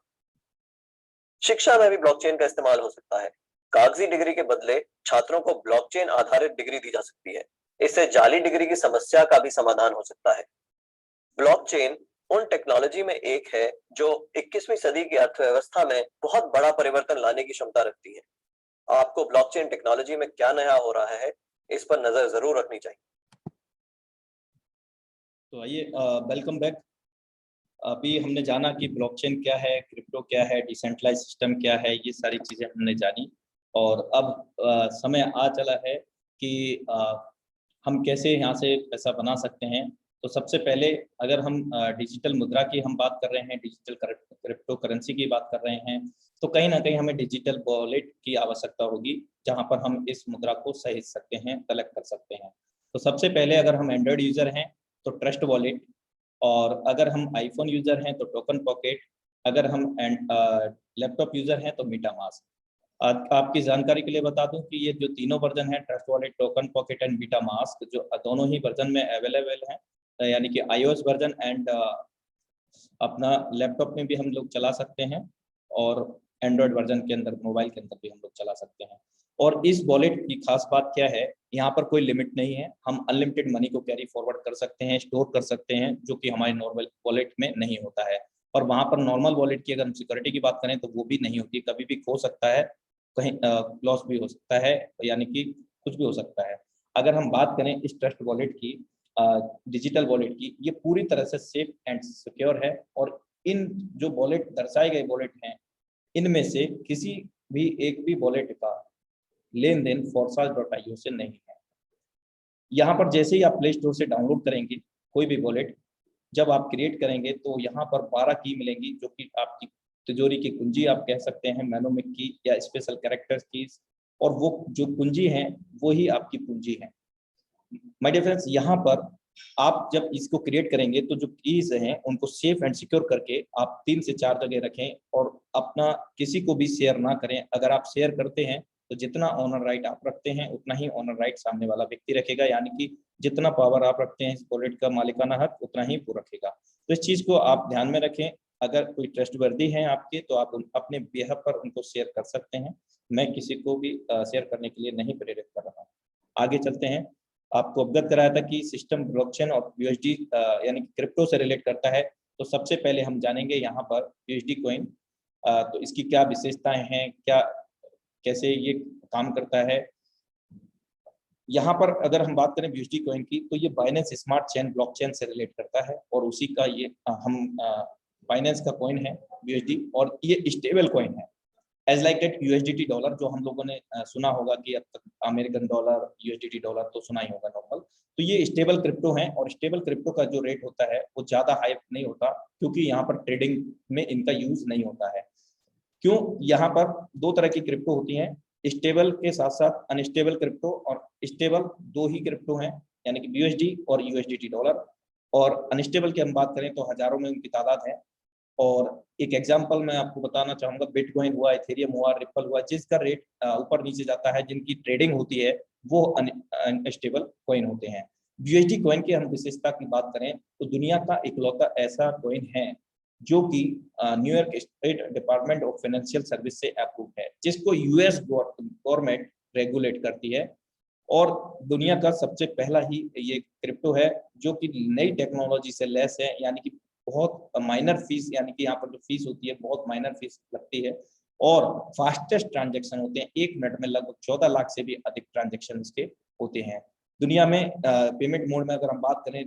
शिक्षा में भी ब्लॉकचेन का इस्तेमाल हो सकता है। कागजी डिग्री के बदले छात्रों को ब्लॉकचेन आधारित डिग्री दी जा सकती है। इससे जाली डिग्री की समस्या का भी समाधान हो सकता है। ब्लॉकचेन उन टेक्नोलॉजी में एक है जो 21वीं सदी की अर्थव्यवस्था में बहुत बड़ा परिवर्तन लाने की क्षमता रखती है। आपको ब्लॉकचेन टेक्नोलॉजी में क्या नया हो रहा है, इस पर नजर जरूर रखनी चाहिए। तो आइए, वेलकम बैक। अभी हमने जाना कि ब्लॉकचेन क्या है, क्रिप्टो क्या है, डिसेंट्रलाइज सिस्टम क्या है, ये सारी चीज़ें हमने जानी। और अब समय आ चला है कि हम कैसे यहाँ से पैसा बना सकते हैं। तो सबसे पहले अगर हम डिजिटल मुद्रा की हम बात कर रहे हैं, डिजिटल क्रिप्टो करेंसी की बात कर रहे हैं, तो कहीं ना कहीं हमें डिजिटल वॉलेट की आवश्यकता होगी जहाँ पर हम इस मुद्रा को सहेज सकते हैं, कलेक्ट कर सकते हैं। तो सबसे पहले अगर हम एंड्रॉयड यूज़र हैं तो ट्रस्ट वॉलेट, और अगर हम आईफोन यूज़र हैं तो टोकन पॉकेट, अगर हम लैपटॉप यूज़र हैं तो मीटामास्क। आपकी जानकारी के लिए बता दूं कि ये जो तीनों वर्जन है, Trust Wallet, Token Pocket and MetaMask, जो दोनों ही वर्जन में अवेलेबल हैं, यानी कि iOS वर्जन एंड अपना लैपटॉप में भी हम लोग चला सकते हैं, और एंड्रॉयड वर्जन के अंदर, मोबाइल के अंदर भी हम लोग चला सकते हैं। और इस वॉलेट की खास बात क्या है, यहाँ पर कोई लिमिट नहीं है। हम अनलिमिटेड मनी को कैरी फॉरवर्ड कर सकते हैं, स्टोर कर सकते हैं, जो कि हमारे नॉर्मल वॉलेट में नहीं होता है। और वहाँ पर नॉर्मल वॉलेट की अगर हम सिक्योरिटी की बात करें तो वो भी नहीं होती, कभी भी खो सकता है, कहीं लॉस भी हो सकता है, यानी कि कुछ भी हो सकता है। अगर हम बात करें इस ट्रस्ट वॉलेट की, डिजिटल वॉलेट की, ये पूरी तरह से सेफ एंड सिक्योर है। और इन जो वॉलेट दर्शाए गए वॉलेट हैं, इनमें से किसी भी एक भी वॉलेट का लेन देन forsage.io से नहीं है। यहाँ पर जैसे ही आप प्ले स्टोर से डाउनलोड करेंगे कोई भी वॉलेट, जब आप क्रिएट करेंगे तो यहाँ पर 12 की मिलेंगी, जो कि आपकी तिजोरी की कुंजी आप कह सकते हैं, मेनोमिक की या स्पेशल कैरेक्टर्स कीज, और वो जो कुंजी हैं वो ही आपकी पूंजी है। माय डियर फ्रेंड्स, यहाँ पर आप जब इसको क्रिएट करेंगे तो जो कीज हैं उनको सेफ एंड सिक्योर करके आप 3 से 4 जगह रखें, और अपना किसी को भी शेयर ना करें। अगर आप शेयर करते हैं तो जितना ऑनर राइट आप रखते हैं उतना ही ऑनर राइट सामने वाला व्यक्ति रखेगा, यानी कि जितना पावर आप रखते हैं इस वॉलेट का मालिकाना हक, उतना ही वो रखेगा। तो इस चीज़ को आप ध्यान में रखें। अगर कोई ट्रस्टवर्दी है आपके तो आप अपने बेहद पर उनको शेयर कर सकते हैं। मैं किसी को भी शेयर करने के लिए नहीं प्रेरित कर रहा हूँ। आगे चलते हैं। आपको अवगत कराया था कि सिस्टम ब्लॉकचेन और यूएसडी यानी क्रिप्टो से रिलेट करता है। तो सबसे पहले हम जानेंगे यहाँ पर यूएसडी कॉइन, तो इसकी क्या विशेषताएं हैं, क्या कैसे ये काम करता है। यहाँ पर अगर हम बात करें यूएसडी कॉइन की, तो ये बाइनेंस स्मार्ट चेन ब्लॉकचेन से रिलेट करता है, और उसी का ये हम बाइनेंस का कॉइन है यूएसडी, और ये स्टेबल कॉइन है as like that USDT dollar, जो हम लोगों ने सुना होगा कि अब तक अमेरिकन डॉलर, यूएसडीटी डॉलर तो सुना ही होगा नॉर्मल। तो ये स्टेबल क्रिप्टो हैं, और स्टेबल क्रिप्टो का जो रेट होता है वो ज़्यादा हाई नहीं होता, क्योंकि यहाँ पर ट्रेडिंग में इनका यूज नहीं होता है। क्यों? यहाँ पर दो तरह की क्रिप्टो होती हैं, स्टेबल के साथ साथ अनस्टेबल क्रिप्टो, और स्टेबल दो ही क्रिप्टो हैं, यानी कि यूएसडी और यूएसडीटी डॉलर। और अनस्टेबल की हम बात करें तो हजारों में उनकी तादाद है। और एक एग्जांपल मैं आपको बताना चाहूंगा, बिटकॉइन हुआ, इथेरियम हुआ, रिपल हुआ, जिसका रेट ऊपर नीचे जाता है, जिनकी ट्रेडिंग होती है, वो अनस्टेबल कॉइन होते हैं। यूएसडी कॉइन की हम विशेषता की बात करें तो दुनिया का इकलौता ऐसा कॉइन है जो कि New York state department of financial service से अप्रूव है, जिसको यूएस गवर्नमेंट रेगुलेट करती है। और दुनिया का सबसे पहला ही ये क्रिप्टो है जो कि नई टेक्नोलॉजी से लैस है, यानी कि बहुत माइनर फीस, यानी कि यहाँ पर जो फीस होती है बहुत माइनर फीस लगती है, और फास्टेस्ट ट्रांजैक्शन होते हैं, 1 मिनट में लगभग 14 लाख से भी अधिक ट्रांजैक्शन इसके होते हैं दुनिया में। पेमेंट मोड में अगर हम बात करें,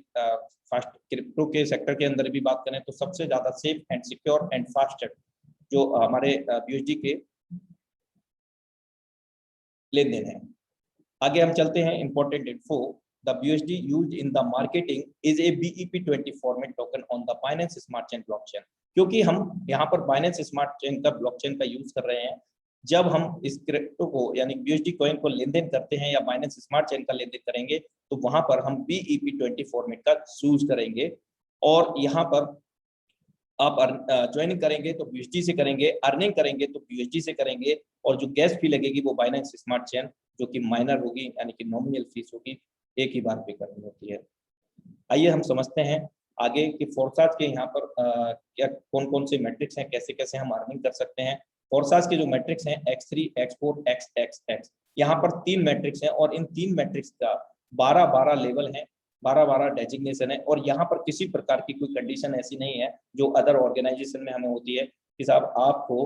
फास्ट क्रिप्टो के सेक्टर के अंदर भी बात करें, तो सबसे ज्यादा safe and secure and fastest जो हमारे BUSD के लेन देन है। आगे हम चलते हैं, important info. The BUSD used in the marketing is a BEP20 format token on the Binance Smart Chain blockchain। क्योंकि हम यहाँ पर Binance Smart Chain का ब्लॉकचेन का यूज कर रहे हैं, जब हम इस क्रिप्टो को यानी BUSD कॉइन को लेन देन करते हैं या Binance Smart Chain का लेन देन करेंगे, तो वहां पर हम BEP20 फॉर्मेट का यूज करेंगे। और यहाँ पर आप ज्वाइनिंग करेंगे तो BUSD से करेंगे, अर्निंग करेंगे तो BUSD से करेंगे, और जो गैस फी लगेगी वो Binance स्मार्ट चेन जो कि माइनर होगी यानी कि नॉमिनल फीस होगी, एक ही बार पे करनी होती है। आइए हम समझते हैं आगे कि फोर्साज के यहाँ पर क्या कौन कौन से मैट्रिक्स हैं, कैसे कैसे हम अर्निंग कर सकते हैं। फोर्साज के जो मैट्रिक्स हैं X3, X4, XX, यहाँ पर 3 मैट्रिक्स हैं और इन 3 मैट्रिक्स का 12-12 लेवल है, 12-12 डेजिग्नेशन है। और यहाँ पर किसी प्रकार की कोई कंडीशन ऐसी नहीं है जो अदर ऑर्गेनाइजेशन में हमें होती है कि साहब आपको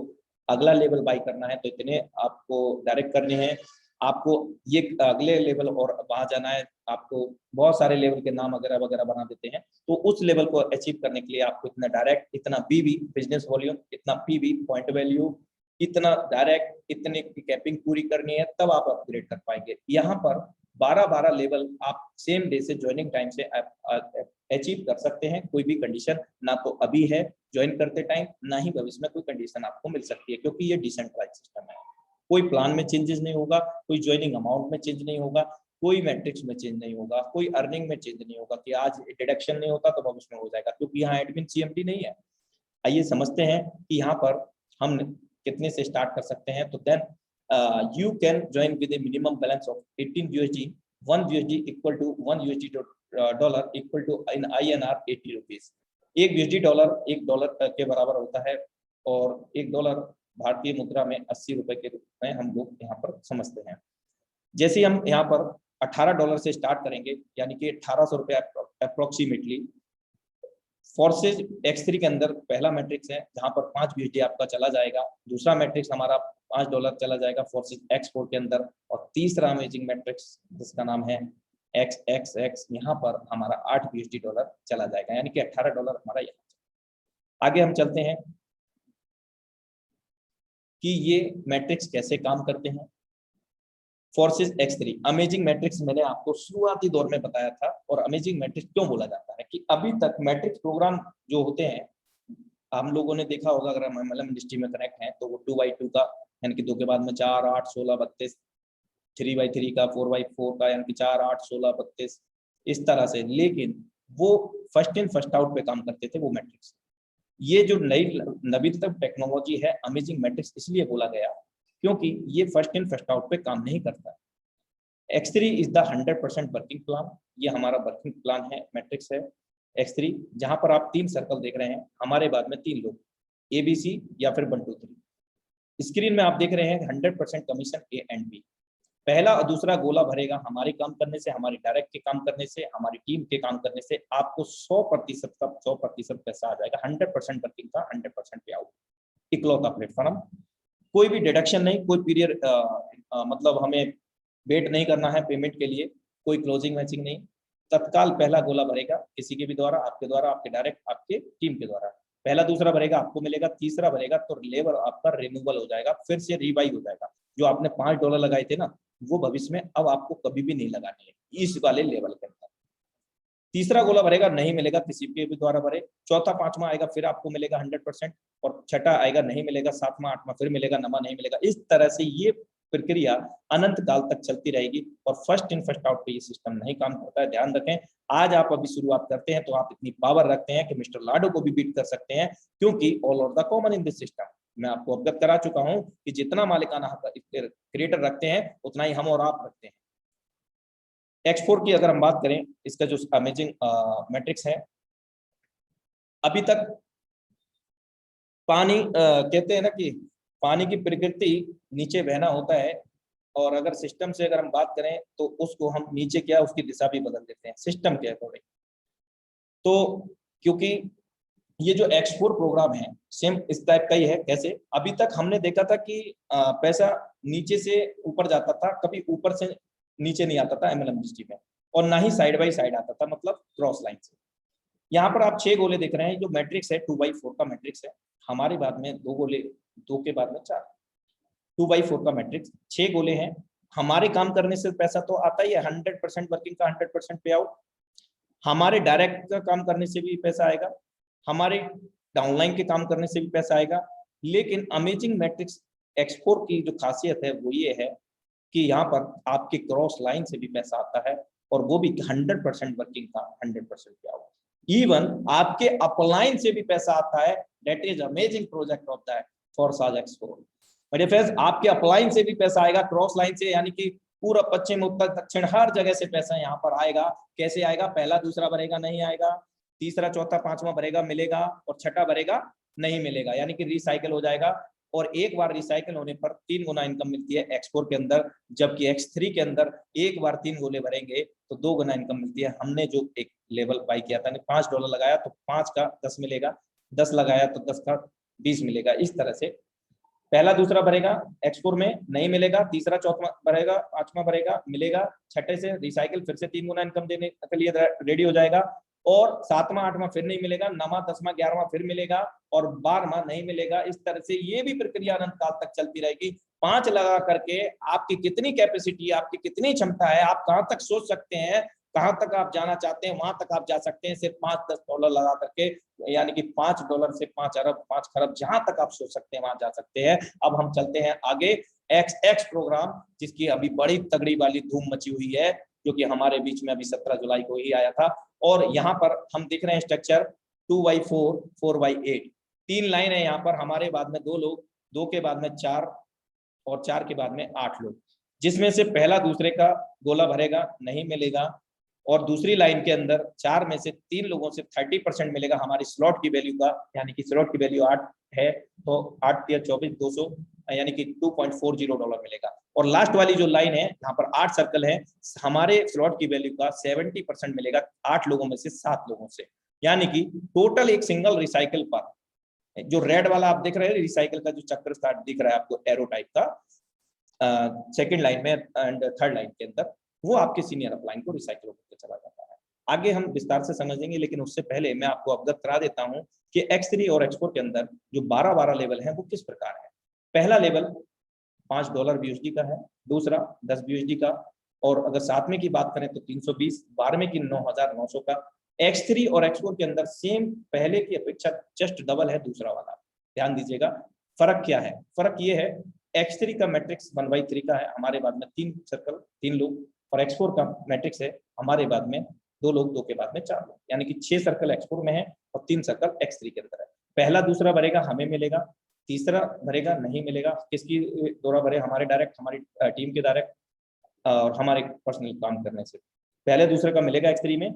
अगला लेवल बाई करना है तो इतने आपको डायरेक्ट करने हैं, आपको ये अगले लेवल और वहां जाना है, आपको बहुत सारे लेवल के नाम वगैरह वगैरह बना देते हैं। तो उस लेवल को अचीव करने के लिए आपको इतना डायरेक्ट, इतना BV बिजनेस वॉल्यूम, इतना PV पॉइंट वैल्यू, इतना डायरेक्ट, इतने की कैपिंग पूरी करनी है, तब आप अपग्रेड कर पाएंगे। यहाँ पर 12-12 लेवल आप सेम डे से ज्वाइनिंग टाइम से अचीव कर सकते हैं। कोई भी कंडीशन ना तो अभी है ज्वाइन करते टाइम, ना ही भविष्य में कोई कंडीशन आपको मिल सकती है, क्योंकि ये डिसेंट्रलाइज सिस्टम है। कोई प्लान में चेंजेस नहीं होगा, कोई ज्वाइनिंग अमाउंट में चेंज नहीं होगा, कोई मैट्रिक्स में चेंज नहीं होगा, कोई अर्निंग में चेंज नहीं होगा कि आज डिडक्शन नहीं होता तो भविष्य में हो जाएगा, क्योंकि यहाँ एडमिन CMD नहीं है। आइए समझते हैं कि यहाँ पर हम कितने से स्टार्ट कर सकते हैं। तो then you can join with a minimum balance of 18 USD, 1 USD equal to 1 USD dollar equal to in INR 80 rupees। एक USD डॉलर $1 के बराबर होता है और $1 भारतीय मुद्रा में 80 रुपए के रूप में हम लोग यहाँ पर समझते हैं। जैसे ही हम यहाँ पर $18 से स्टार्ट करेंगे यानी कि 1800 रुपये अप्रोक्सीमेटली। फोर्सेज X3 के अंदर पहला मैट्रिक्स है जहां पर 5 USD आपका चला जाएगा, दूसरा मैट्रिक्स हमारा $5 चला जाएगा फोर्सेज X4 के अंदर, और तीसरा अमेजिंग मैट्रिक्स जिसका नाम है XXX, यहाँ पर हमारा 8 USD डॉलर चला जाएगा, यानी कि $18 हमारा यहाँ। आगे हम चलते हैं कि ये मैट्रिक्स कैसे काम करते हैं। फोर्सेज X3 अमेजिंग मैट्रिक्स मैंने आपको शुरुआती दौर में बताया था, और अमेजिंग मैट्रिक्स क्यों बोला जाता है कि अभी तक मैट्रिक्स प्रोग्राम जो होते हैं हम लोगों ने देखा होगा, अगर हम MLM इंडस्ट्री में कनेक्ट हैं तो वो 2x2 का यानी कि 2 के बाद में 4, 8, 16, 32, 3x3 का, 4x4 का यानी कि 4, 8, 16, 32 इस तरह से, लेकिन वो फर्स्ट इन फर्स्ट आउट पे काम करते थे वो मैट्रिक्स। ये जो नई नवीनतम टेक्नोलॉजी है अमेजिंग मैट्रिक्स इसलिए बोला गया क्योंकि ये फर्स्ट इन फर्स्ट आउट पे काम नहीं करता। X3 is the 100% working plan, ये हमारा वर्किंग प्लान है, मैट्रिक्स है X3, जहां पर आप 3 सर्कल देख रहे हैं, हमारे बाद में 3 लोग ABC या फिर 1, 2, 3। स्क्रीन में आप देख रहे हैं 100% कमीशन A एंड B। पहला और दूसरा गोला भरेगा हमारे काम करने से, हमारे डायरेक्ट के काम करने से, हमारी टीम के काम करने से आपको 100% का 100% पैसा आ जाएगा। 100% वर्किंग का 100% पे आउट, इकलौता प्लेटफॉर्म, कोई भी डिडक्शन नहीं, कोई पीरियड मतलब हमें वेट नहीं करना है पेमेंट के लिए, कोई क्लोजिंग मैचिंग नहीं, तत्काल पहला गोला भरेगा किसी के भी द्वारा, आपके डायरेक्ट आपके टीम के द्वारा, पहला दूसरा भरेगा आपको मिलेगा, तीसरा भरेगा तो लेबर आपका रिन्यूअल हो जाएगा, फिर से रीबाई हो जाएगा। जो आपने $5 लगाए थे ना वो भविष्य में अब आपको कभी भी नहीं लगाने हैं इस वाले लेवल के अंदर। तीसरा गोला भरेगा नहीं मिलेगा किसी के भी द्वारा भरे, चौथा पांचवा आएगा फिर आपको मिलेगा 100%, और छठा आएगा नहीं मिलेगा, सातवां आठवां फिर मिलेगा, नमा नहीं मिलेगा। इस तरह से ये प्रक्रिया अनंत काल तक चलती रहेगी और फर्स्ट इन फर्स्ट आउट पे ये सिस्टम नहीं काम करता है। ध्यान रखें, आज आप अभी शुरुआत करते हैं तो आप इतनी पावर रखते हैं कि मिस्टर लाडो को भी बीट कर सकते हैं, क्योंकि all are the common in this system. मैं आपको अवगत करा चुका हूं कि जितना मालिकाना हक क्रिएटर रखते हैं उतना ही हम और आप रखते हैं। X4 की अगर हम बात करें, इसका जो अमेजिंग मैट्रिक्स है, अभी तक पानी कहते हैं ना कि पानी की प्रकृति नीचे बहना होता है, और अगर सिस्टम से अगर हम बात करें तो उसको हम नीचे क्या उसकी दिशा भी बदल देते हैं सिस्टम के अकॉर्डिंग। तो क्योंकि ये जो एक्सपोर्ट प्रोग्राम है सेम इस टाइप का ही है। कैसे? अभी तक हमने देखा था कि पैसा नीचे से ऊपर जाता था, कभी ऊपर से नीचे नहीं आता था MLM में, और ना ही साइड बाई साइड आता था, मतलब क्रॉस लाइन से। यहाँ पर आप 6 गोले देख रहे हैं, जो मैट्रिक्स है 2x4 का मैट्रिक्स है। हमारे बाद में 2 गोले, 2 के बाद में 4, 2x4 का मैट्रिक्स, 6 गोले हैं। हमारे काम करने से पैसा तो आता ही है, 100% वर्किंग का 100% पे आउट। हमारे डायरेक्ट का काम करने से भी पैसा आएगा, हमारे डाउनलाइन के काम करने से भी पैसा आएगा। लेकिन अमेजिंग मैट्रिक्स एक्सपोर्ट की जो खासियत है वो ये है कि यहाँ पर आपके क्रॉस लाइन से भी पैसा आता है, और वो भी 100% वर्किंग का 100% पे आउट। इवन आपके अपलाइन से भी पैसा आता है। That is amazing project of that for साज एक्सपोर्ट। मेरे फ्रेंड्स, आपके अपलाइन से भी पैसा आएगा, क्रॉस लाइन से, यानी कि पूरा पश्चिम उत्तर दक्षिण हर जगह से पैसा यहाँ पर आएगा। कैसे आएगा? पहला दूसरा भरेगा नहीं आएगा, तीसरा चौथा पांचवा भरेगा मिलेगा, और छठा भरेगा नहीं मिलेगा, यानी कि रिसाइकल हो जाएगा। और एक बार रिसाइकल होने पर 3 गुना इनकम मिलती है एक्सपोर्ट के अंदर, जबकि X3 के अंदर एक बार 3 गोले भरेंगे तो 2 गुना इनकम मिलती है। हमने जो एक लेवल बाई किया था, $5 लगाया तो 5 का 10 मिलेगा, 10 लगाया तो 10 का 20 मिलेगा। इस तरह से पहला दूसरा भरेगा एक्सपोर्ट में नहीं मिलेगा, तीसरा चौथा भरेगा, पांचवा भरेगा मिलेगा, छठे से रिसाइकल फिर से 3 गुना इनकम देने के लिए रेडी हो जाएगा, और सातवां आठवां फिर नहीं मिलेगा, 9वां 10वां 11वां फिर मिलेगा, और 12वां नहीं मिलेगा। इस तरह से ये भी प्रक्रिया अनंत काल तक चलती रहेगी। 5 लगा करके आपकी कितनी कैपेसिटी है, आपकी कितनी क्षमता है, आप कहां तक सोच सकते हैं, कहां तक आप जाना चाहते हैं, वहां तक आप जा सकते हैं। सिर्फ $5-10 लगा करके, यानी कि $5 से 5 अरब 5 खरब जहां तक आप सोच सकते हैं वहां जा सकते हैं। अब हम चलते हैं आगे, XX प्रोग्राम, जिसकी अभी बड़ी तगड़ी वाली धूम मची हुई है, जो कि हमारे बीच में अभी 17 जुलाई को ही आया था। और यहाँ पर हम देख रहे हैं स्ट्रक्चर 2x4 4x8, 3 लाइन है यहाँ पर। हमारे बाद में 2 लोग, 2 के बाद में 4, और 4 के बाद में 8 लोग, जिसमें से पहला दूसरे का गोला भरेगा नहीं मिलेगा, और दूसरी लाइन के अंदर 4 में से 3 लोगों से 30% मिलेगा हमारी स्लॉट की वैल्यू का, यानी कि स्लॉट की वैल्यू 8 है तो 8 या 24 200, यानी कि $2.40 मिलेगा। और लास्ट वाली जो लाइन है, यहाँ पर 8 सर्कल है, हमारे स्लॉट की वैल्यू का 70% मिलेगा 8 लोगों में से 7 लोगों से, यानी कि टोटल एक सिंगल रिसाइकल पर, जो रेड वाला आप देख रहे हैं रिसाइकल का जो चक्र स्टार्ट दिख रहा है आपको एरो टाइप का, सेकंड लाइन में एंड थर्ड लाइन के अंदर, वो आपके सीनियर अपलाइन को रिसाइकल होकर चला जाता है। आगे हम विस्तार से समझेंगे, लेकिन उससे पहले मैं आपको अवगत करा देता हूं कि X3 और एक्सपोर्ट के अंदर जो 12 लेवल है वो किस प्रकार है। पहला लेवल $5 BUSD का है, दूसरा 10 BUSD का, और अगर 7वें की बात करें तो 320, 12वें की 9,900 का। X3 और एक्सपोर्ट के अंदर सेम पहले की अपेक्षा जस्ट डबल है दूसरा वाला, ध्यान दीजिएगा। फर्क क्या है? फर्क ये है, X3 का मैट्रिक्स 1/3 का है, हमारे बाद में 3 सर्कल 3 लोग, और एक्सपोर्ट का मैट्रिक्स है हमारे बाद में 2 लोग, 2 के बाद में 4 लोग, यानी कि 6 सर्कल एक्सपोर्ट में है और 3 सर्कल X3 के अंदर है। पहला दूसरा भरेगा हमें मिलेगा, तीसरा भरेगा नहीं मिलेगा। किसकी द्वारा भरे? हमारे डायरेक्ट, हमारी टीम के डायरेक्ट और हमारे पर्सनल काम करने से। पहले दूसरे का मिलेगा X3 में,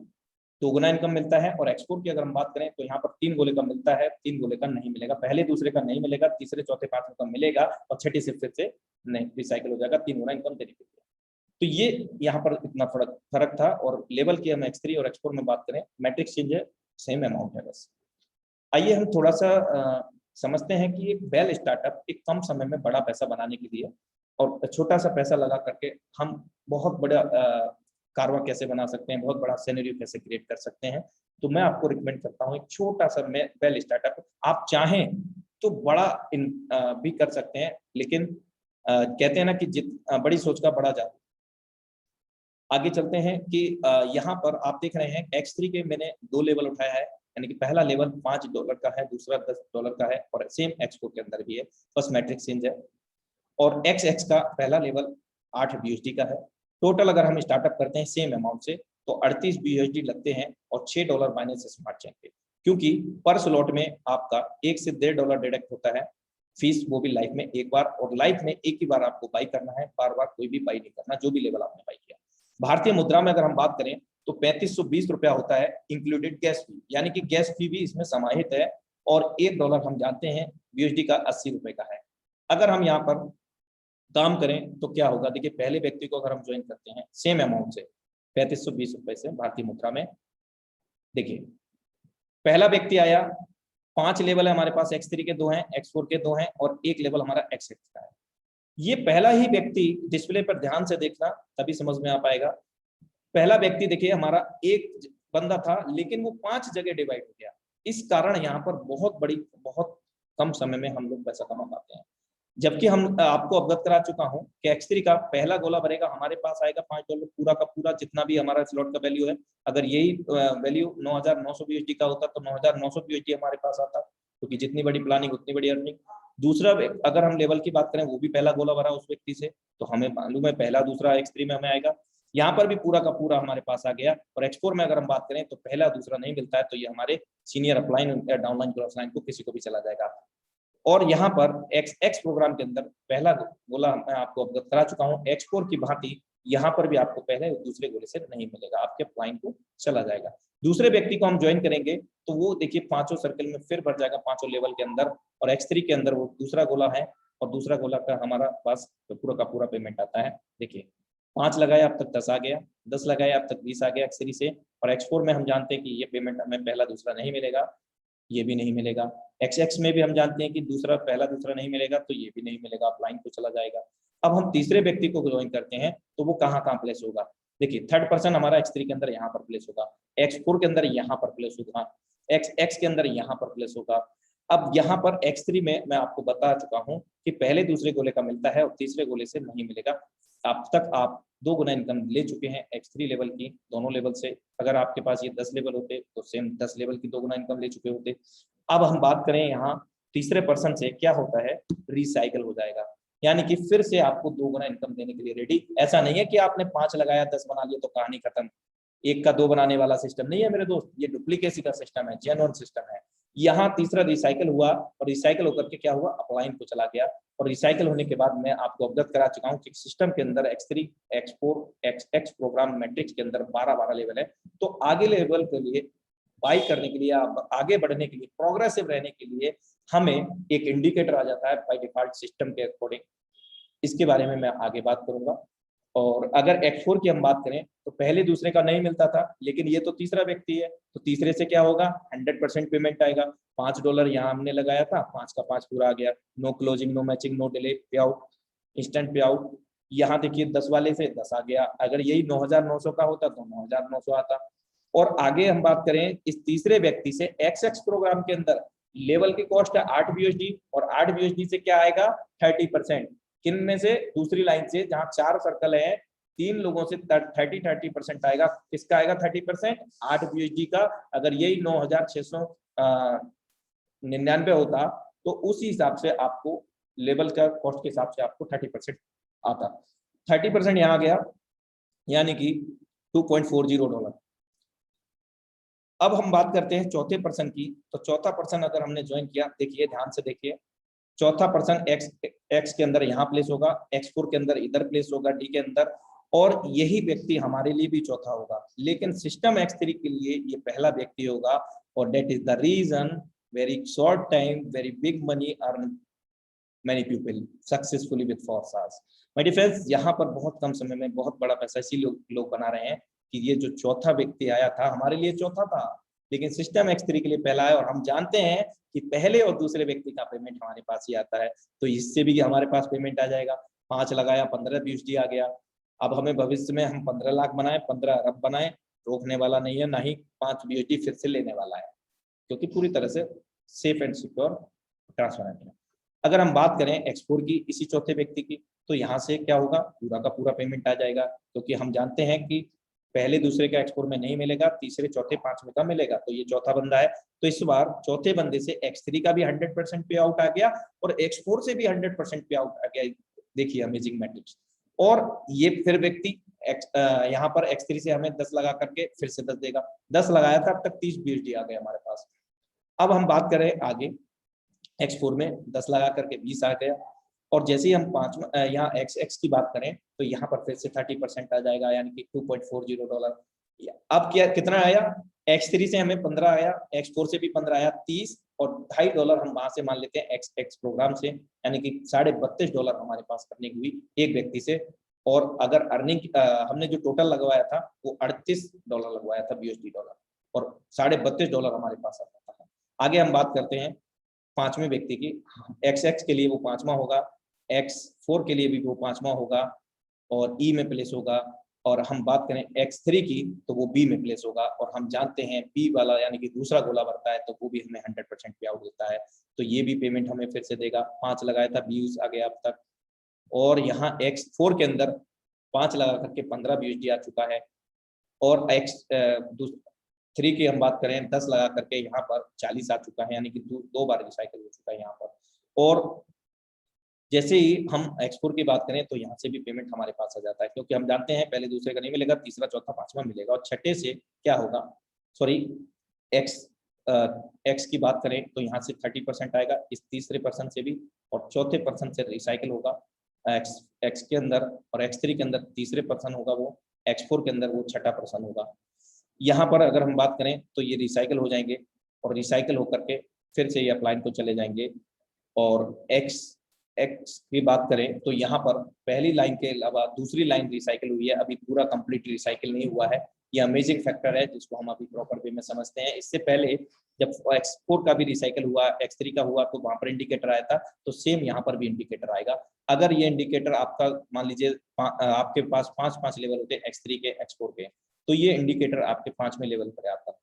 2 गुना इनकम मिलता है। और एक्सपोर्ट की अगर हम बात करें तो यहाँ पर 3 गोले का मिलता है, 3 गोले का नहीं मिलेगा। पहले दूसरे का नहीं मिलेगा, तीसरे चौथे पांचवें का मिलेगा, और छठी से फिर से नहीं रिसाइकल हो जाएगा, 3 गुना इनकम देने के लिए। तो ये यहाँ पर इतना फर्क था। और लेवल की हम X3 और एक्सपोर्ट में बात करें, मैट्रिक्स चेंज है, सेम अमाउंट है बस। आइए हम थोड़ा सा समझते हैं कि एक वेल स्टार्टअप एक कम समय में बड़ा पैसा बनाने के लिए, और छोटा सा पैसा लगा करके हम बहुत बड़ा कारवा कैसे बना सकते हैं, बहुत बड़ा सिनेरियो कैसे क्रिएट कर सकते हैं। तो मैं आपको रिकमेंड करता हूँ एक छोटा सा वेल स्टार्टअप। आप चाहें तो बड़ा भी कर सकते हैं, लेकिन कहते हैं ना कि बड़ी सोच का बड़ा जादू। आगे चलते हैं कि यहाँ पर आप देख रहे हैं X3 के मैंने 2 लेवल उठाया है, यानी कि पहला लेवल $5 का है, दूसरा $10 का है, और सेम एक्सपोर्ट के अंदर भी है, बस मैट्रिक्स चेंज है। और XX का पहला लेवल 8 BUSD का है। टोटल अगर हम स्टार्टअप करते हैं सेम अमाउंट से तो 38 BUSD लगते हैं, और $6 माइनस स्मार्ट चेन पे, क्योंकि पर स्लॉट में आपका $1 से $1.5 डिडक्ट होता है फीस, वो भी लाइफ में एक बार, और लाइफ में एक ही बार आपको बाई करना है, बार बार कोई भी बाई नहीं करना, जो भी लेवल आपने बाई किया। भारतीय मुद्रा में अगर हम बात करें तो 3520 रुपया होता है, इंक्लूडेड गैस फी, यानी कि गैस फी भी इसमें समाहित है। और $1 हम जानते हैं BUSD का 80 रुपए का है। अगर हम यहाँ पर काम करें तो क्या होगा, देखिए पहले व्यक्ति को अगर हम ज्वाइन करते हैं सेम अमाउंट से 3520 रुपए से भारतीय मुद्रा में, देखिए पहला व्यक्ति आया, 5 लेवल है हमारे पास, X3 के 2 हैं, X4 के 2 हैं और एक लेवल हमारा X6 का है। ये पहला ही व्यक्ति, डिस्प्ले पर ध्यान से देखना तभी समझ में आ पाएगा। पहला व्यक्ति देखिए हमारा एक बंदा था, लेकिन वो 5 जगह डिवाइड हो गया। इस कारण यहाँ पर बहुत कम समय में हम लोग पैसा कमा पाते हैं। जबकि हम आपको अवगत करा चुका हूं कि X3 का पहला गोला भरेगा, हमारे पास आएगा $5 पूरा का पूरा, जितना भी हमारा स्लॉट का वैल्यू है। अगर यही वैल्यू 9,900 BUSD का होता तो 9,900 BUSD हमारे पास आता, क्योंकि जितनी बड़ी प्लानिंग उतनी बड़ी अर्निंग। दूसरा, अगर हम लेवल की बात करें, वो भी पहला गोला भरा उस व्यक्ति से, तो हमें मालूम है पहला दूसरा X3 में हमें आएगा। यहाँ पर भी पूरा का पूरा हमारे पास आ गया। और X4 में अगर हम बात करें तो पहला दूसरा नहीं मिलता है, तो ये हमारे सीनियर अपलाइन या डाउनलाइन क्रॉसलाइन को किसी को भी चला जाएगा। और यहाँ पर X प्रोग्राम के अंदर पहला गोला मैं आपको अवगत करा चुका हूँ। X4 की भांति यहाँ पर भी आपको पहले दूसरे गोले से नहीं मिलेगा, आपके अपलाइन को चला जाएगा। दूसरे व्यक्ति को हम ज्वाइन करेंगे तो वो देखिए 5 सर्कल में फिर भर जाएगा 5 लेवल के अंदर, और X3 के अंदर वो दूसरा गोला है, और दूसरा गोला का हमारा पास पूरा का पूरा पेमेंट आता है। देखिए 5 लगाया अब तक 10 आ गया, 10 लगाया अब तक 20 आ गया X3 से। और X4 में हम जानते हैं कि ये पेमेंट हमें पहला दूसरा नहीं मिलेगा, ये भी नहीं मिलेगा। XX में भी हम जानते हैं कि दूसरा पहला दूसरा नहीं मिलेगा, तो ये भी नहीं मिलेगा, अपलाइन को चला जाएगा। अब हम तीसरे व्यक्ति को ज्वाइन करते हैं तो वो कहाँ प्लेस होगा। देखिए 3rd पर्सन हमारा X3 के अंदर यहाँ पर प्लेस होगा, X4 के अंदर यहाँ पर प्लेस होगा, XX के अंदर यहाँ पर प्लेस होगा। अब यहाँ पर X3 में मैं आपको बता चुका हूँ कि पहले दूसरे गोले का मिलता है और तीसरे गोले से नहीं मिलेगा। अब तक आप 2 गुना इनकम ले चुके हैं X3 लेवल की, दोनों लेवल से। अगर आपके पास ये 10 लेवल होते तो सेम 10 लेवल की 2 गुना इनकम ले चुके होते। अब हम बात करें यहाँ तीसरे पर्सन से, क्या होता है, रिसाइकल हो जाएगा, यानी कि फिर से आपको 2 गुना इनकम देने के लिए रेडी। ऐसा नहीं है कि आपने 5 लगाया 10 बना लिया तो कहानी खत्म। 1 का 2 बनाने वाला सिस्टम नहीं है मेरे दोस्त, ये डुप्लीकेसी का सिस्टम है, जेन्युइन सिस्टम है। यहाँ तीसरा रिसाइकल हुआ, और रिसाइकल होकर के क्या हुआ, अपलाइन को चला गया। और रिसाइकल होने के बाद मैं आपको अवगत करा चुका हूँ कि सिस्टम के अंदर X3, X4, XX programme matrix के अंदर 12 लेवल है। तो आगे लेवल के लिए बाई करने के लिए, आगे बढ़ने के लिए, प्रोग्रेसिव रहने के लिए हमें एक इंडिकेटर आ जाता है बाय डिफॉल्ट सिस्टम के अकॉर्डिंग। इसके बारे में मैं आगे बात करूंगा। और अगर X4 की हम बात करें तो पहले दूसरे का नहीं मिलता था, लेकिन ये तो तीसरा व्यक्ति है, तो तीसरे से क्या होगा, 100% पेमेंट आएगा। $5 यहाँ हमने लगाया था, 5 का 5 पूरा आ गया। No closing, no matching, no delay, payout, instant payout. यहाँ देखिए 10 वाले से 10 आ गया। अगर यही 9,900 का होता तो 9,900 आता। और आगे हम बात करें इस तीसरे व्यक्ति से, XX प्रोग्राम के अंदर लेवल की कॉस्ट है 8 BUSD, और 8 BUSD से क्या आएगा, 30%। किन में से, दूसरी लाइन से, जहां 4 सर्कल है, 3 लोगों से 30% आएगा। किसका आएगा 30%, 8 BUSD का। अगर यही 9,699 होता तो उसी हिसाब से आपको लेवल का कॉस्ट के हिसाब से आपको 30% आता। 30% यहाँ गया, यानी कि $2.40। अब हम बात करते हैं चौथे पर्सन की। तो चौथा पर्सन अगर हमने ज्वाइन किया, देखिए ध्यान से देखिए, चौथा पर्सन X के अंदर यहाँ प्लेस होगा, X4 के अंदर इधर प्लेस होगा, D के अंदर, और यही व्यक्ति हमारे लिए भी चौथा होगा। लेकिन सिस्टम X3 के लिए ये पहला व्यक्ति होगा, और that is the reason very short time very big money earn many people successfully with 4 stars। My dear friends, यहाँ पर बहुत कम समय में बहुत बड़ा पैसा इसी लोग बना रहे हैं कि ये जो चौथा व्यक्ति आया था हमारे लिए चौथा था, लेकिन सिस्टम X3 के लिए पहला है। और हम जानते हैं कि पहले और दूसरे व्यक्ति का पेमेंट हमारे पास ही आता है, तो इससे भी हमारे पास पेमेंट आ जाएगा। 5 लगाया 15 BUSD आ गया। अब हमें भविष्य में हम 15 लाख बनाए, 15 अरब बनाए, रोकने वाला नहीं है, ना ही 5 BUSD फिर से लेने वाला है, क्योंकि पूरी तरह से सेफ एंड सिक्योर ट्रांसफर है। अगर हम बात करें X4 की, इसी चौथे व्यक्ति की, तो यहाँ से क्या होगा, पूरा का पूरा पेमेंट आ जाएगा, क्योंकि हम जानते हैं कि पहले दूसरे का X4 में नहीं मिलेगा, तीसरे चौथे पांचवें का मिलेगा। तो ये चौथा बंदा है, तो इस बार चौथे बंदे से X3 का भी 100% पे आउट आ गया और X4 से भी 100% पे आउट आ गया। देखिए अमेजिंग मैट्रिक्स। और ये फिर व्यक्ति यहाँ पर X3 से हमें 10 लगा करके फिर से 10 देगा। 10 लगाया था, अब तक 30 BUSD आ गए हमारे पास। अब हम बात करें आगे, X4 में 10 लगा करके 20 आ गया, और जैसे ही हम यहाँ XX की बात करें तो यहाँ पर फिर से 30% आ जाएगा, यानी कि $2.40। अब क्या कितना आया, X3 से हमें 15 आया, X4 से भी 15 आया, 30 और $2.50 हम वहां से मान लेते हैं XX प्रोग्राम से, यानी कि $32.5 हमारे पास अर्निंग हुई एक व्यक्ति से। और अगर अर्निंग हमने जो टोटल लगवाया था वो $38 लगवाया था BUSD, और $32.5 हमारे पास आता था। आगे हम बात करते हैं पांचवें व्यक्ति की। XX के लिए वो पांचवा होगा, X4 के लिए भी वो पांचवा होगा और E में प्लेस होगा, और हम बात करें X3 की तो वो B में प्लेस होगा। और हम जानते हैं B वाला यानी कि दूसरा गोला भरता है तो वो भी हमें 100% पे आउट देता है, तो ये भी पेमेंट हमें फिर से देगा। 5 लगाया था, 20 आ गया अब तक। और यहाँ X4 के अंदर 5 लगा करके 15 BUSD आ चुका है, और X3 की हम बात करें 10 लगा करके यहाँ पर 40 आ चुका है, यानी कि दो बार रिसाइकल हो चुका है यहाँ पर। और जैसे ही हम X4 की बात करें तो यहाँ से भी पेमेंट हमारे पास आ जाता है, क्योंकि हम जानते हैं पहले दूसरे का नहीं मिलेगा, तीसरा चौथा पांचवा मिलेगा। और छठे से क्या होगा, सॉरी X की बात करें तो यहाँ से 30% आएगा इस तीसरे पर्सन से भी, और चौथे पर्सन से रिसाइकल होगा X के अंदर, और X3 के अंदर तीसरे पर्सन होगा वो, X4 के अंदर वो छठा पर्सन होगा। यहाँ पर अगर हम बात करें तो ये रिसाइकल हो जाएंगे, और रिसाइकल होकर के फिर से ये अपलाइन को चले जाएंगे। और X की बात करें तो यहाँ पर पहली लाइन के अलावा दूसरी लाइन रिसाइकल हुई है, अभी पूरा कंप्लीट रिसाइकल नहीं हुआ है। ये अमेजिंग फैक्टर है जिसको हम अभी प्रॉपर वे में समझते हैं। इससे पहले जब X4 का भी रिसाइकल हुआ, X3 का हुआ, तो वहां पर इंडिकेटर आया था, तो सेम यहाँ पर भी इंडिकेटर आएगा। अगर ये इंडिकेटर आपका मान लीजिए आपके पास 5 लेवल होते हैं X3 के, X4 के, तो ये इंडिकेटर आपके 5वें लेवल पर है आपका।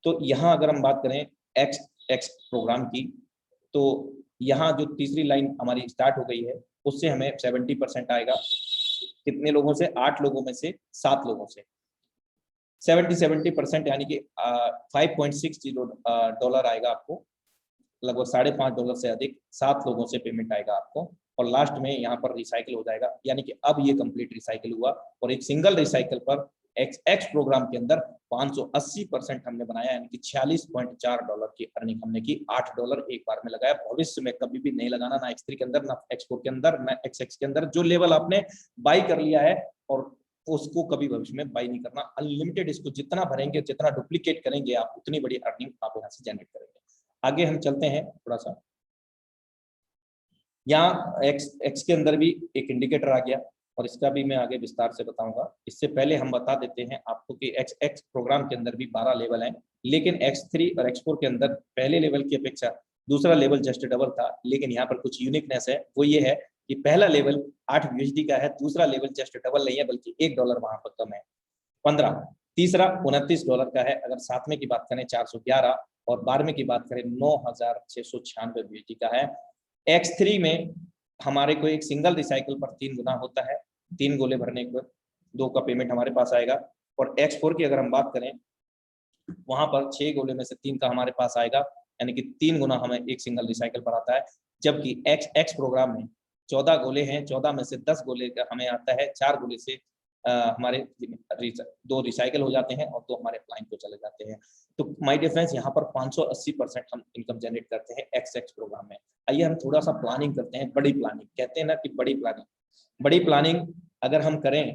तो यहाँ अगर हम बात करें X प्रोग्राम की, तो यहाँ जो तीसरी लाइन हमारी स्टार्ट हो गई है उससे हमें 70% आएगा। कितने लोगों से? 8 लोगों में से 7 लोगों से 70% यानी कि $5.60 आएगा आपको, लगभग $5.5 से अधिक 7 लोगों से पेमेंट आएगा आपको। और लास्ट में यहाँ पर रिसाइकिल हो जाएगा, यानी कि अब ये कंप्लीट रिसाइकिल हुआ। और एक सिंगल रिसाइकिल पर X प्रोग्राम के अंदर 580% हमने बनाया, यानी कि $46.4 की अर्निंग हमने की। $8 एक बार में लगाया। भविष्य में कभी भी नहीं लगाना, ना X3 के अंदर, ना X4 के अंदर, ना XX के अंदर। जो लेवल आपने बाई कर लिया है और उसको कभी भविष्य में बाई नहीं करना। अनलिमिटेड इसको जितना भरेंगे, जितना डुप्लीकेट करेंगे आप, उतनी बड़ी अर्निंग आप यहाँ से जनरेट करेंगे। आगे हम चलते हैं थोड़ा सा। यहाँ X के अंदर भी एक इंडिकेटर आ गया, और इसका भी मैं आगे विस्तार से बताऊंगा। इससे पहले हम बता देते हैं आपको कि X प्रोग्राम के अंदर भी 12 लेवल हैं, लेकिन X3 और X4 के अंदर पहले लेवल की अपेक्षा दूसरा लेवल जस्ट डबल था। लेकिन यहाँ पर कुछ यूनिकनेस है, वो ये है कि पहला लेवल 8 USD का है, दूसरा लेवल जस्ट डबल नहीं है बल्कि $1 वहां पर कम है, 15। तीसरा $29 का है। अगर 7वें की बात करें 411, और 12वें की बात करें 9,696 USD का है। X3 में हमारे को एक सिंगल रिसाइकल पर 3 गुना होता है, 3 गोले भरने के बाद 2 का पेमेंट हमारे पास आएगा। और X4 की अगर हम बात करें, वहां पर 6 गोले में से 3 का हमारे पास आएगा, यानी कि 3 गुना हमें एक सिंगल रिसाइकल पर आता है। जबकि X प्रोग्राम में 14 गोले हैं, 14 में से 10 गोले का हमें आता है, 4 गोले से हमारे 2 रिसाइकल हो जाते हैं और 2 हमारे क्लाइन को चले जाते हैं। तो माय डियर फ्रेंड्स, यहाँ पर 580% हम इनकम जनरेट करते हैं X प्रोग्राम में। आइए हम थोड़ा सा प्लानिंग करते हैं, बड़ी प्लानिंग कहते हैं ना कि बड़ी प्लानिंग अगर हम करें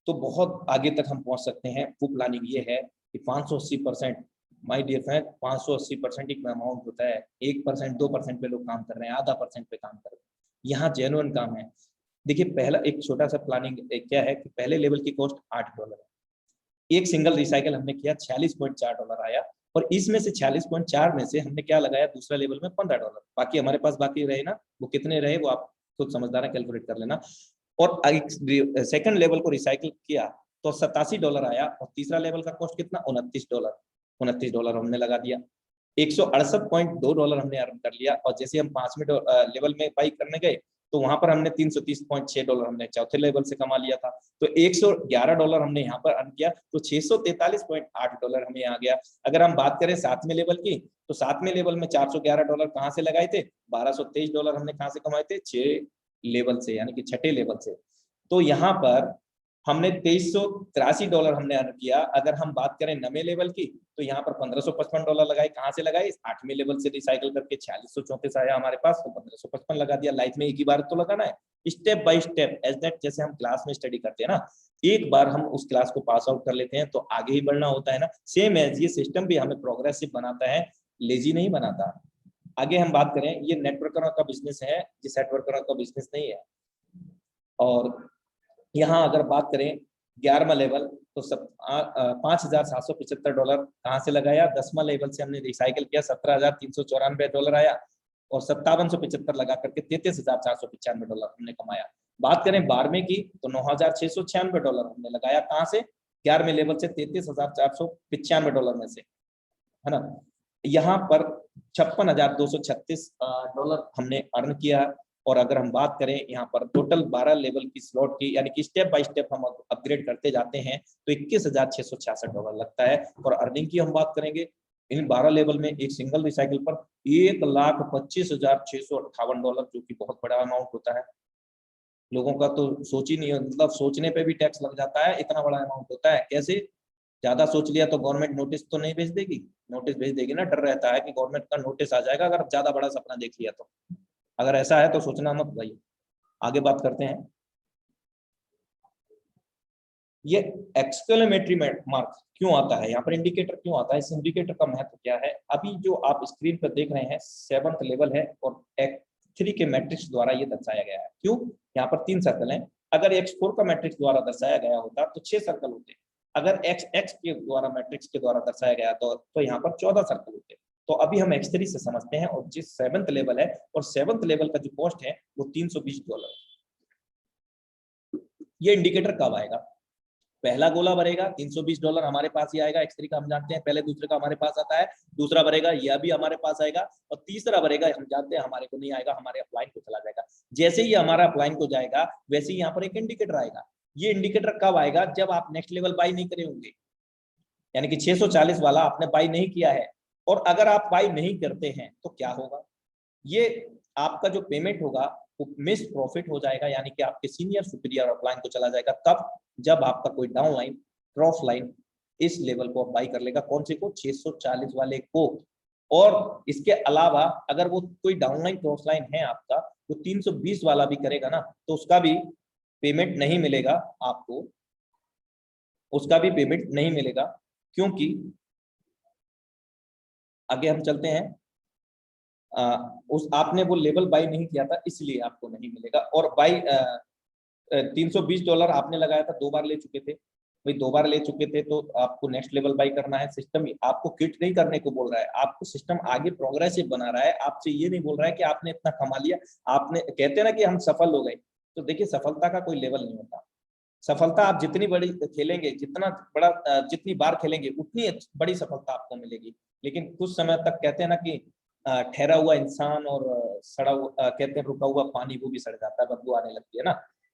तो बहुत आगे तक हम पहुंच सकते हैं। वो प्लानिंग ये है कि 580%, माय डियर फ्रेंड, 580% एक अमाउंट होता है। 1%, 2% पे लोग काम कर रहे हैं, आधा % पे काम कर रहे हैं। यहाँ जेन्युइन काम है। देखिए, पहला एक छोटा सा प्लानिंग क्या है कि पहले लेवल की कॉस्ट $8 है। एक सिंगल रिसाइकल हमने किया, $46.4 आया, और इसमें से 46.4 में से हमने क्या लगाया, दूसरा लेवल में $15। बाकी हमारे पास बाकी रहे ना, वो कितने रहे वो आप खुद समझदार है, कैलकुलेट कर लेना। और सेकंड लेवल को रिसाइकिल किया तो $87 आया, और तीसरा लेवल का कॉस्ट कितना, $29 हमने लगा दिया। $168.2 हमने अर्न कर लिया। और जैसे हम 5वें लेवल में बाई करने गए तो वहां पर हमने $330.6 हमने चौथे लेवल से कमा लिया था। तो $111 हमने यहाँ पर अर्न किया, तो $643.8 हमें आ गया। अगर हम बात करें 7वें लेवल की, तो 7वें लेवल में $411 कहाँ से लगाए थे, $1223 हमने कहाँ से कमाए थे, 6 लेवल से, यानी कि छठे लेवल से। तो यहाँ पर हमने $2383 हमने अर्न किया। अगर हम बात करें 9वें लेवल की, तो यहाँ पर $1555 लगाए। कहाँ से लगाए, 8वें लेवल से रिसाइकल करके 4634 आया हमारे पास, तो 1555 लगा दिया। लाइफ में एक ही बार तो लगाना है, step by step, as that जैसे हम क्लास में स्टडी करते हैं ना, एक बार हम उस क्लास को पास आउट कर लेते हैं तो आगे ही बढ़ना होता है ना। सेम एज ये सिस्टम भी हमें प्रोग्रेसिव बनाता है, लेजी नहीं बनाता। आगे हम बात करें, ये नेटवर्करों का बिजनेस है, ये सेटवर्करों का बिजनेस नहीं है। और यहाँ अगर बात करें 11वां लेवल, तो 5,775 डॉलर कहाँ से लगाया, 10वां लेवल से हमने रिसाइकिल किया, $17,394 आया, और 5775 लगा करके $33,495 हमने कमाया। बात करें 12वें की तो $9,696 हमने लगाया, कहाँ से, 11वें लेवल से $33,495 में से, है ना। यहाँ पर $56,236 हमने अर्न किया। और अगर हम बात करें यहाँ पर टोटल 12 लेवल की स्लॉट की, यानी कि स्टेप बाय स्टेप हम अपग्रेड करते जाते हैं, तो $21,666 लगता है। और अर्निंग की हम बात करेंगे, इन 12 लेवल में एक सिंगल रिसाइकिल पर $1,25,658, जो कि बहुत बड़ा अमाउंट होता है। लोगों का तो सोच ही नहीं, मतलब सोचने पे भी टैक्स लग जाता है, इतना बड़ा अमाउंट होता है। कैसे, ज्यादा सोच लिया तो गवर्नमेंट नोटिस तो नहीं भेज देगी, नोटिस भेज देगी ना, डर रहता है कि गवर्नमेंट का नोटिस आ जाएगा अगर ज्यादा बड़ा सपना देख लिया तो। अगर ऐसा है तो सोचना मत भाई। आगे बात करते हैं, ये एक्सक्लेमेटरी मार्क क्यों आता है, यहाँ पर इंडिकेटर क्यों आता है, इस इंडिकेटर का महत्व क्या है। अभी जो आप स्क्रीन पर देख रहे हैं 7th लेवल है और X3 के मैट्रिक्स द्वारा ये दर्शाया गया है। क्यों, यहाँ पर 3 सर्कल हैं, अगर X4 का मैट्रिक्स द्वारा दर्शाया गया होता तो 6 सर्कल होते, अगर XX के द्वारा मैट्रिक्स के द्वारा दर्शाया गया तो यहाँ पर 14 सर्कल होते। तो अभी हम X3 से समझते हैं, और जिस 7th लेवल है, और 7th लेवल का जो कॉस्ट है वो $320। ये इंडिकेटर कब आएगा, पहला गोला भरेगा $320 हमारे पास ही आएगा, X3 का हम जानते हैं, पहले दूसरे का हमारे पास आता है, दूसरा भरेगा यह भी हमारे पास आएगा, और तीसरा भरेगा हम जानते हैं हमारे को नहीं आएगा, हमारे अपलाइन को चला जाएगा। जैसे ही हमारा अपलाइन को जाएगा वैसे ही यहाँ पर एक इंडिकेटर आएगा। ये इंडिकेटर कब आएगा, जब आप नेक्स्ट लेवल बाई नहीं करे होंगे, यानी कि 640 वाला आपने बाई नहीं किया है। और अगर आप बाई नहीं करते हैं तो क्या होगा, ये आपका जो पेमेंट होगा वो मिस प्रॉफिट हो जाएगा, यानी कि आपके सीनियर सुपीरियर अपलाइन को चला जाएगा। तब जब आपका कोई डाउन लाइन क्रॉस लाइन इस लेवल को बाई कर लेगा, कौन से को, 640 वाले को। और इसके अलावा अगर वो कोई डाउन लाइन क्रॉस लाइन है आपका, वो 320 वाला भी करेगा ना, तो उसका भी पेमेंट नहीं मिलेगा आपको, उसका भी पेमेंट नहीं मिलेगा, क्योंकि आगे हम चलते हैं, उस आपने वो लेवल बाई नहीं किया था इसलिए आपको नहीं मिलेगा। और बाई $320 आपने लगाया था, 2 बार ले चुके थे भाई, 2 बार ले चुके थे तो आपको नेक्स्ट लेवल बाई करना है। सिस्टम आपको क्विट नहीं करने को बोल रहा है, आपको सिस्टम आगे प्रोग्रेसिव बना रहा है, आपसे ये नहीं बोल रहा है कि आपने इतना कमा लिया, आपने कहते हैं ना कि हम सफल हो गए। तो देखिए, सफलता का कोई लेवल नहीं होता। सफलता आप जितनी बड़ी खेलेंगे, जितना बड़ा जितनी बार खेलेंगे उतनी बड़ी सफलता आपको मिलेगी। लेकिन कुछ समय तक कहते हैं ना कि ठहरा हुआ इंसान और सड़ा हुआ, कहते हैं रुका हुआ पानी, वो भी सड़ जाता है, बदबू आने लगती है ना।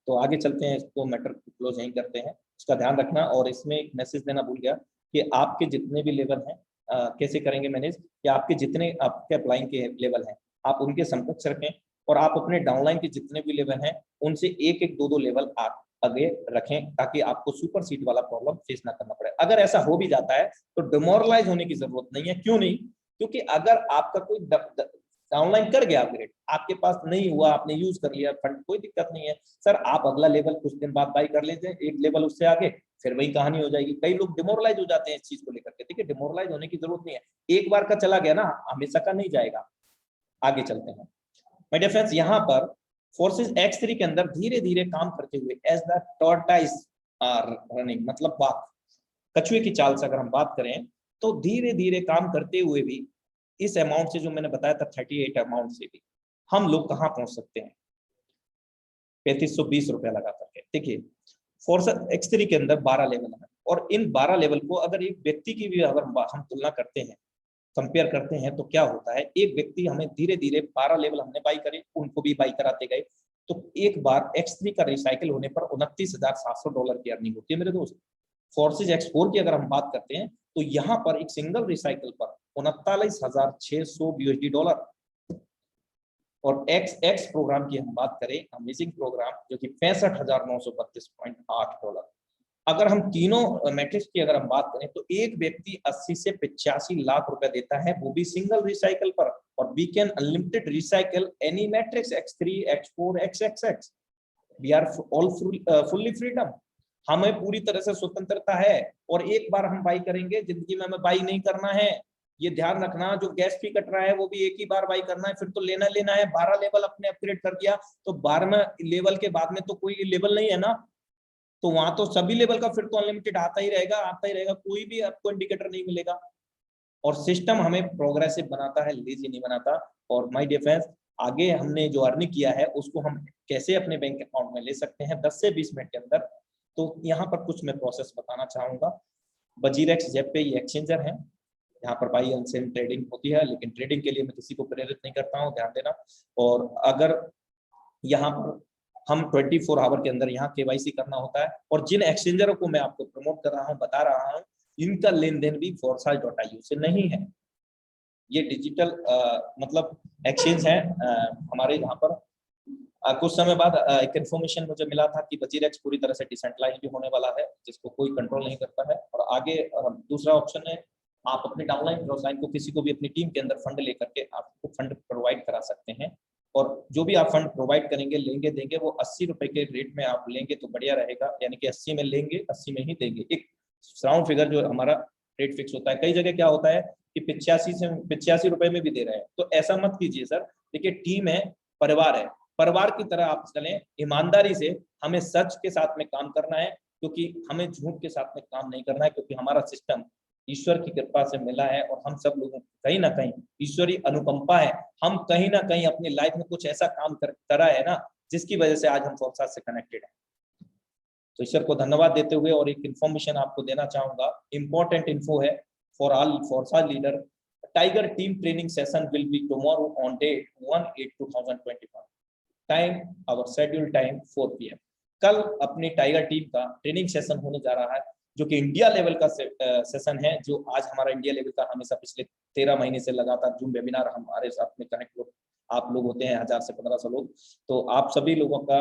तो आगे चलते हैं, इसको मैटर क्लोज यहीं करते हैं, इसका ध्यान रखना। और इसमें एक मैसेज देना भूल गया कि आपके जितने भी लेवल हैं, कैसे करेंगे मैनेज, कि आपके जितने आपके अप्लाइंग के लेवल हैं आप उनके समकक्ष रखें, और आप अपने डाउनलाइन के जितने भी लेवल हैं उनसे 1-1, 2-2 लेवल आप आगे रखें, ताकि आपको सुपर सीट वाला प्रॉब्लम फेस ना करना पड़े। अगर ऐसा हो भी जाता है तो डिमोरलाइज होने की जरूरत नहीं है। क्यों नहीं, क्योंकि अगर आपका कोई डाउनलाइन कर गया अपग्रेड, आपके पास नहीं हुआ, आपने यूज कर लिया फंड, कोई दिक्कत नहीं है सर, आप अगला लेवल कुछ दिन बाद बाई कर लेते हैं, एक लेवल उससे आगे, फिर वही कहानी हो जाएगी। कई लोग डिमोरलाइज हो जाते हैं इस चीज को लेकर के। देखिए, डिमोरलाइज होने की जरूरत नहीं है, एक बार का चला गया ना, हमेशा का नहीं जाएगा। आगे चलते हैं माय डियर फ्रेंड्स, यहाँ पर फोर्सेस X3 के अंदर धीरे धीरे काम करते हुए, as the tortoise are running, मतलब बात कछुए की चाल से अगर हम बात करें, तो धीरे धीरे काम करते हुए भी इस अमाउंट से, जो मैंने बताया था 38 अमाउंट से भी हम लोग कहाँ पहुंच सकते हैं, 3520 रुपया लगा करके। देखिए, फोर्स X3 के अंदर 12 लेवल है, और इन 12 लेवल को अगर एक व्यक्ति की भी अगर हम तुलना करते हैं, कंपेयर करते हैं, तो क्या होता है, एक व्यक्ति हमें धीरे धीरे 12 लेवल हमने बाई करे, उनको भी बाई कराते गए, तो एक बार X3 का रिसाइकिल होने पर $29,700 की अर्निंग होती है मेरे दोस्त। फोर्सेज X4 की अगर हम बात करते हैं, तो यहाँ पर एक सिंगल रिसाइकिल पर $39,600 और XX प्रोग्राम की हम बात करें, अमेजिंग प्रोग्राम, जो कि $65,932.8। अगर हम तीनों मैट्रिक्स की अगर हम बात करें, तो एक व्यक्ति 80 से 85 लाख रुपए देता है, वो भी सिंगल रिसाइकिल पर। और we can unlimited recycle any matrix X3, X4, XXX। We are all fully freedom, हमें पूरी तरह से स्वतंत्रता है। और एक बार हम बाई करेंगे, जिंदगी में हमें बाई नहीं करना है, ये ध्यान रखना। जो गैस फी कट रहा है वो भी एक ही बार बाई करना है, फिर तो लेना है। 12 लेवल अपने अपग्रेड कर दिया, तो 12वें लेवल के बाद में तो कोई लेवल नहीं है ना, तो वहां तो सभी लेवल का फिर तो अनलिमिटेड आता ही रहेगा, कोई भी आपको इंडिकेटर नहीं मिलेगा। और सिस्टम हमें प्रोग्रेसिव बनाता है, लेजी नहीं बनाता। और माय डियर फ्रेंड्स, आगे हमने जो अर्निंग किया है उसको हम कैसे अपने बैंक अकाउंट में ले सकते हैं 10 से 20 मिनट के अंदर, तो यहाँ पर कुछ मैं प्रोसेस बताना चाहूंगा। बजीरेक्स, जेपे ये एक्सचेंजर है, यहाँ पर बाई एंड सेल ट्रेडिंग होती है, लेकिन ट्रेडिंग के लिए मैं किसी को प्रेरित नहीं करता हूँ, ध्यान देना। और अगर यहाँ पर हम 24 आवर के अंदर यहाँ केवाईसी करना होता है, और जिन एक्सचेंजरों को मैं आपको प्रमोट कर रहा हूँ, बता रहा हूँ, इनका लेन देन भी foresight.io से नहीं है। ये डिजिटल मतलब एक्सचेंज है हमारे यहाँ पर। कुछ समय बाद एक इन्फॉर्मेशन मुझे मिला था कि बजीरेक्स पूरी तरह से डिसेंट्रलाइज भी होने वाला है, जिसको कोई कंट्रोल नहीं करता है। और आगे दूसरा ऑप्शन है, आप अपने डाउनलाइन क्रॉसलाइन को किसी को भी अपनी टीम के अंदर फंड लेकर के आपको फंड प्रोवाइड करा सकते हैं। और जो भी आप फंड प्रोवाइड करेंगे, लेंगे, देंगे, वो 80 रुपए के रेट में आप लेंगे तो बढ़िया रहेगा, यानी कि 80 में लेंगे, 80 में ही देंगे। एक राउंड फिगर जो हमारा रेट फिक्स होता है। कई जगह क्या होता है कि 85 रुपए में भी दे रहे हैं, तो ऐसा मत कीजिए सर। देखिए, टीम है, परिवार है, परिवार की तरह आप चलें, ईमानदारी से। हमें सच के साथ में काम करना है, क्योंकि हमें झूठ के साथ में काम नहीं करना है, क्योंकि हमारा सिस्टम ईश्वर की कृपा से मिला है। और हम सब लोगों को कहीं ना कहीं ईश्वरीय अनुकंपा है, हम कहीं ना कहीं अपनी लाइफ में कुछ ऐसा काम करा है ना, जिसकी वजह से आज हम फोरसाइट से कनेक्टेड हैं। तो ईश्वर को धन्यवाद देते हुए और एक इन्फॉर्मेशन आपको देना चाहूंगा, इंपॉर्टेंट इन्फो है for all foresight leader. Tiger team training session will be tomorrow on date 1/8/2021। Time, our schedule time 4 PM। कल अपनी टाइगर टीम का ट्रेनिंग सेशन होने जा रहा है, जो कि इंडिया लेवल का सेशन है, जो आज हमारा इंडिया लेवल का हमेशा पिछले 13 महीने से लगातार जूम वेबिनार हमारे साथ में कनेक्ट आप लोग होते हैं, 1000 से 1500 लोग। तो आप सभी लोगों का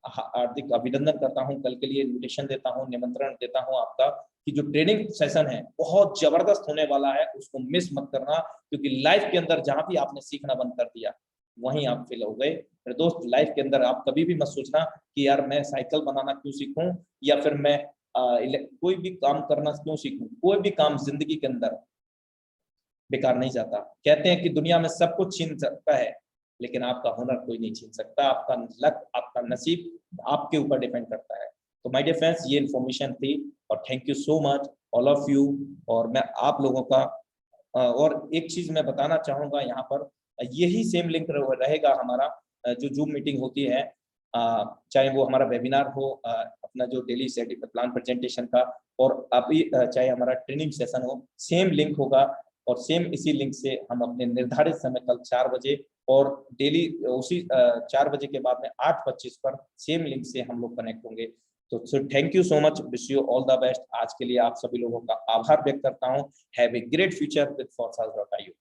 हार्दिक अभिनंदन करता हूं, कल के लिए इन्विटेशन देता हूं, निमंत्रण देता हूं आपका, कि जो ट्रेनिंग सेशन है बहुत जबरदस्त होने वाला है, उसको मिस मत करना। क्योंकि लाइफ के अंदर जहां भी आपने सीखना बंद कर दिया, वहीं आप फेल हो गए। मेरे दोस्त, लाइफ के अंदर आप कभी भी मत सोचना कि यार मैं साइकिल बनाना क्यों सीखूं, या फिर मैं कोई भी काम करना क्यों सीखूं। कोई भी काम जिंदगी के अंदर बेकार नहीं जाता। कहते हैं कि दुनिया में सब कुछ छीन सकता है, लेकिन आपका हुनर कोई नहीं छीन सकता। आपका लक, आपका नसीब आपके ऊपर डिपेंड करता है। तो माय डियर फ्रेंड्स, ये इन्फॉर्मेशन थी, और thank you so much all of you. और मैं आप लोगों का और एक चीज मैं बताना चाहूंगा यहाँ पर, यही सेम लिंक रहेगा हमारा जो जूम मीटिंग होती है, चाहे वो हमारा वेबिनार हो, अपना जो डेली सेट प्लान प्रेजेंटेशन का, और अभी चाहे हमारा ट्रेनिंग सेशन हो, सेम लिंक होगा। और सेम इसी लिंक से हम अपने निर्धारित समय कल 4 बजे, और डेली उसी 4 बजे के बाद में 8:25 पर सेम लिंक से हम लोग कनेक्ट होंगे। तो thank you so much, wish you all the best. आज के लिए आप सभी लोगों का आभार व्यक्त करता हूँ। Have a great future with फोरसाइट.io।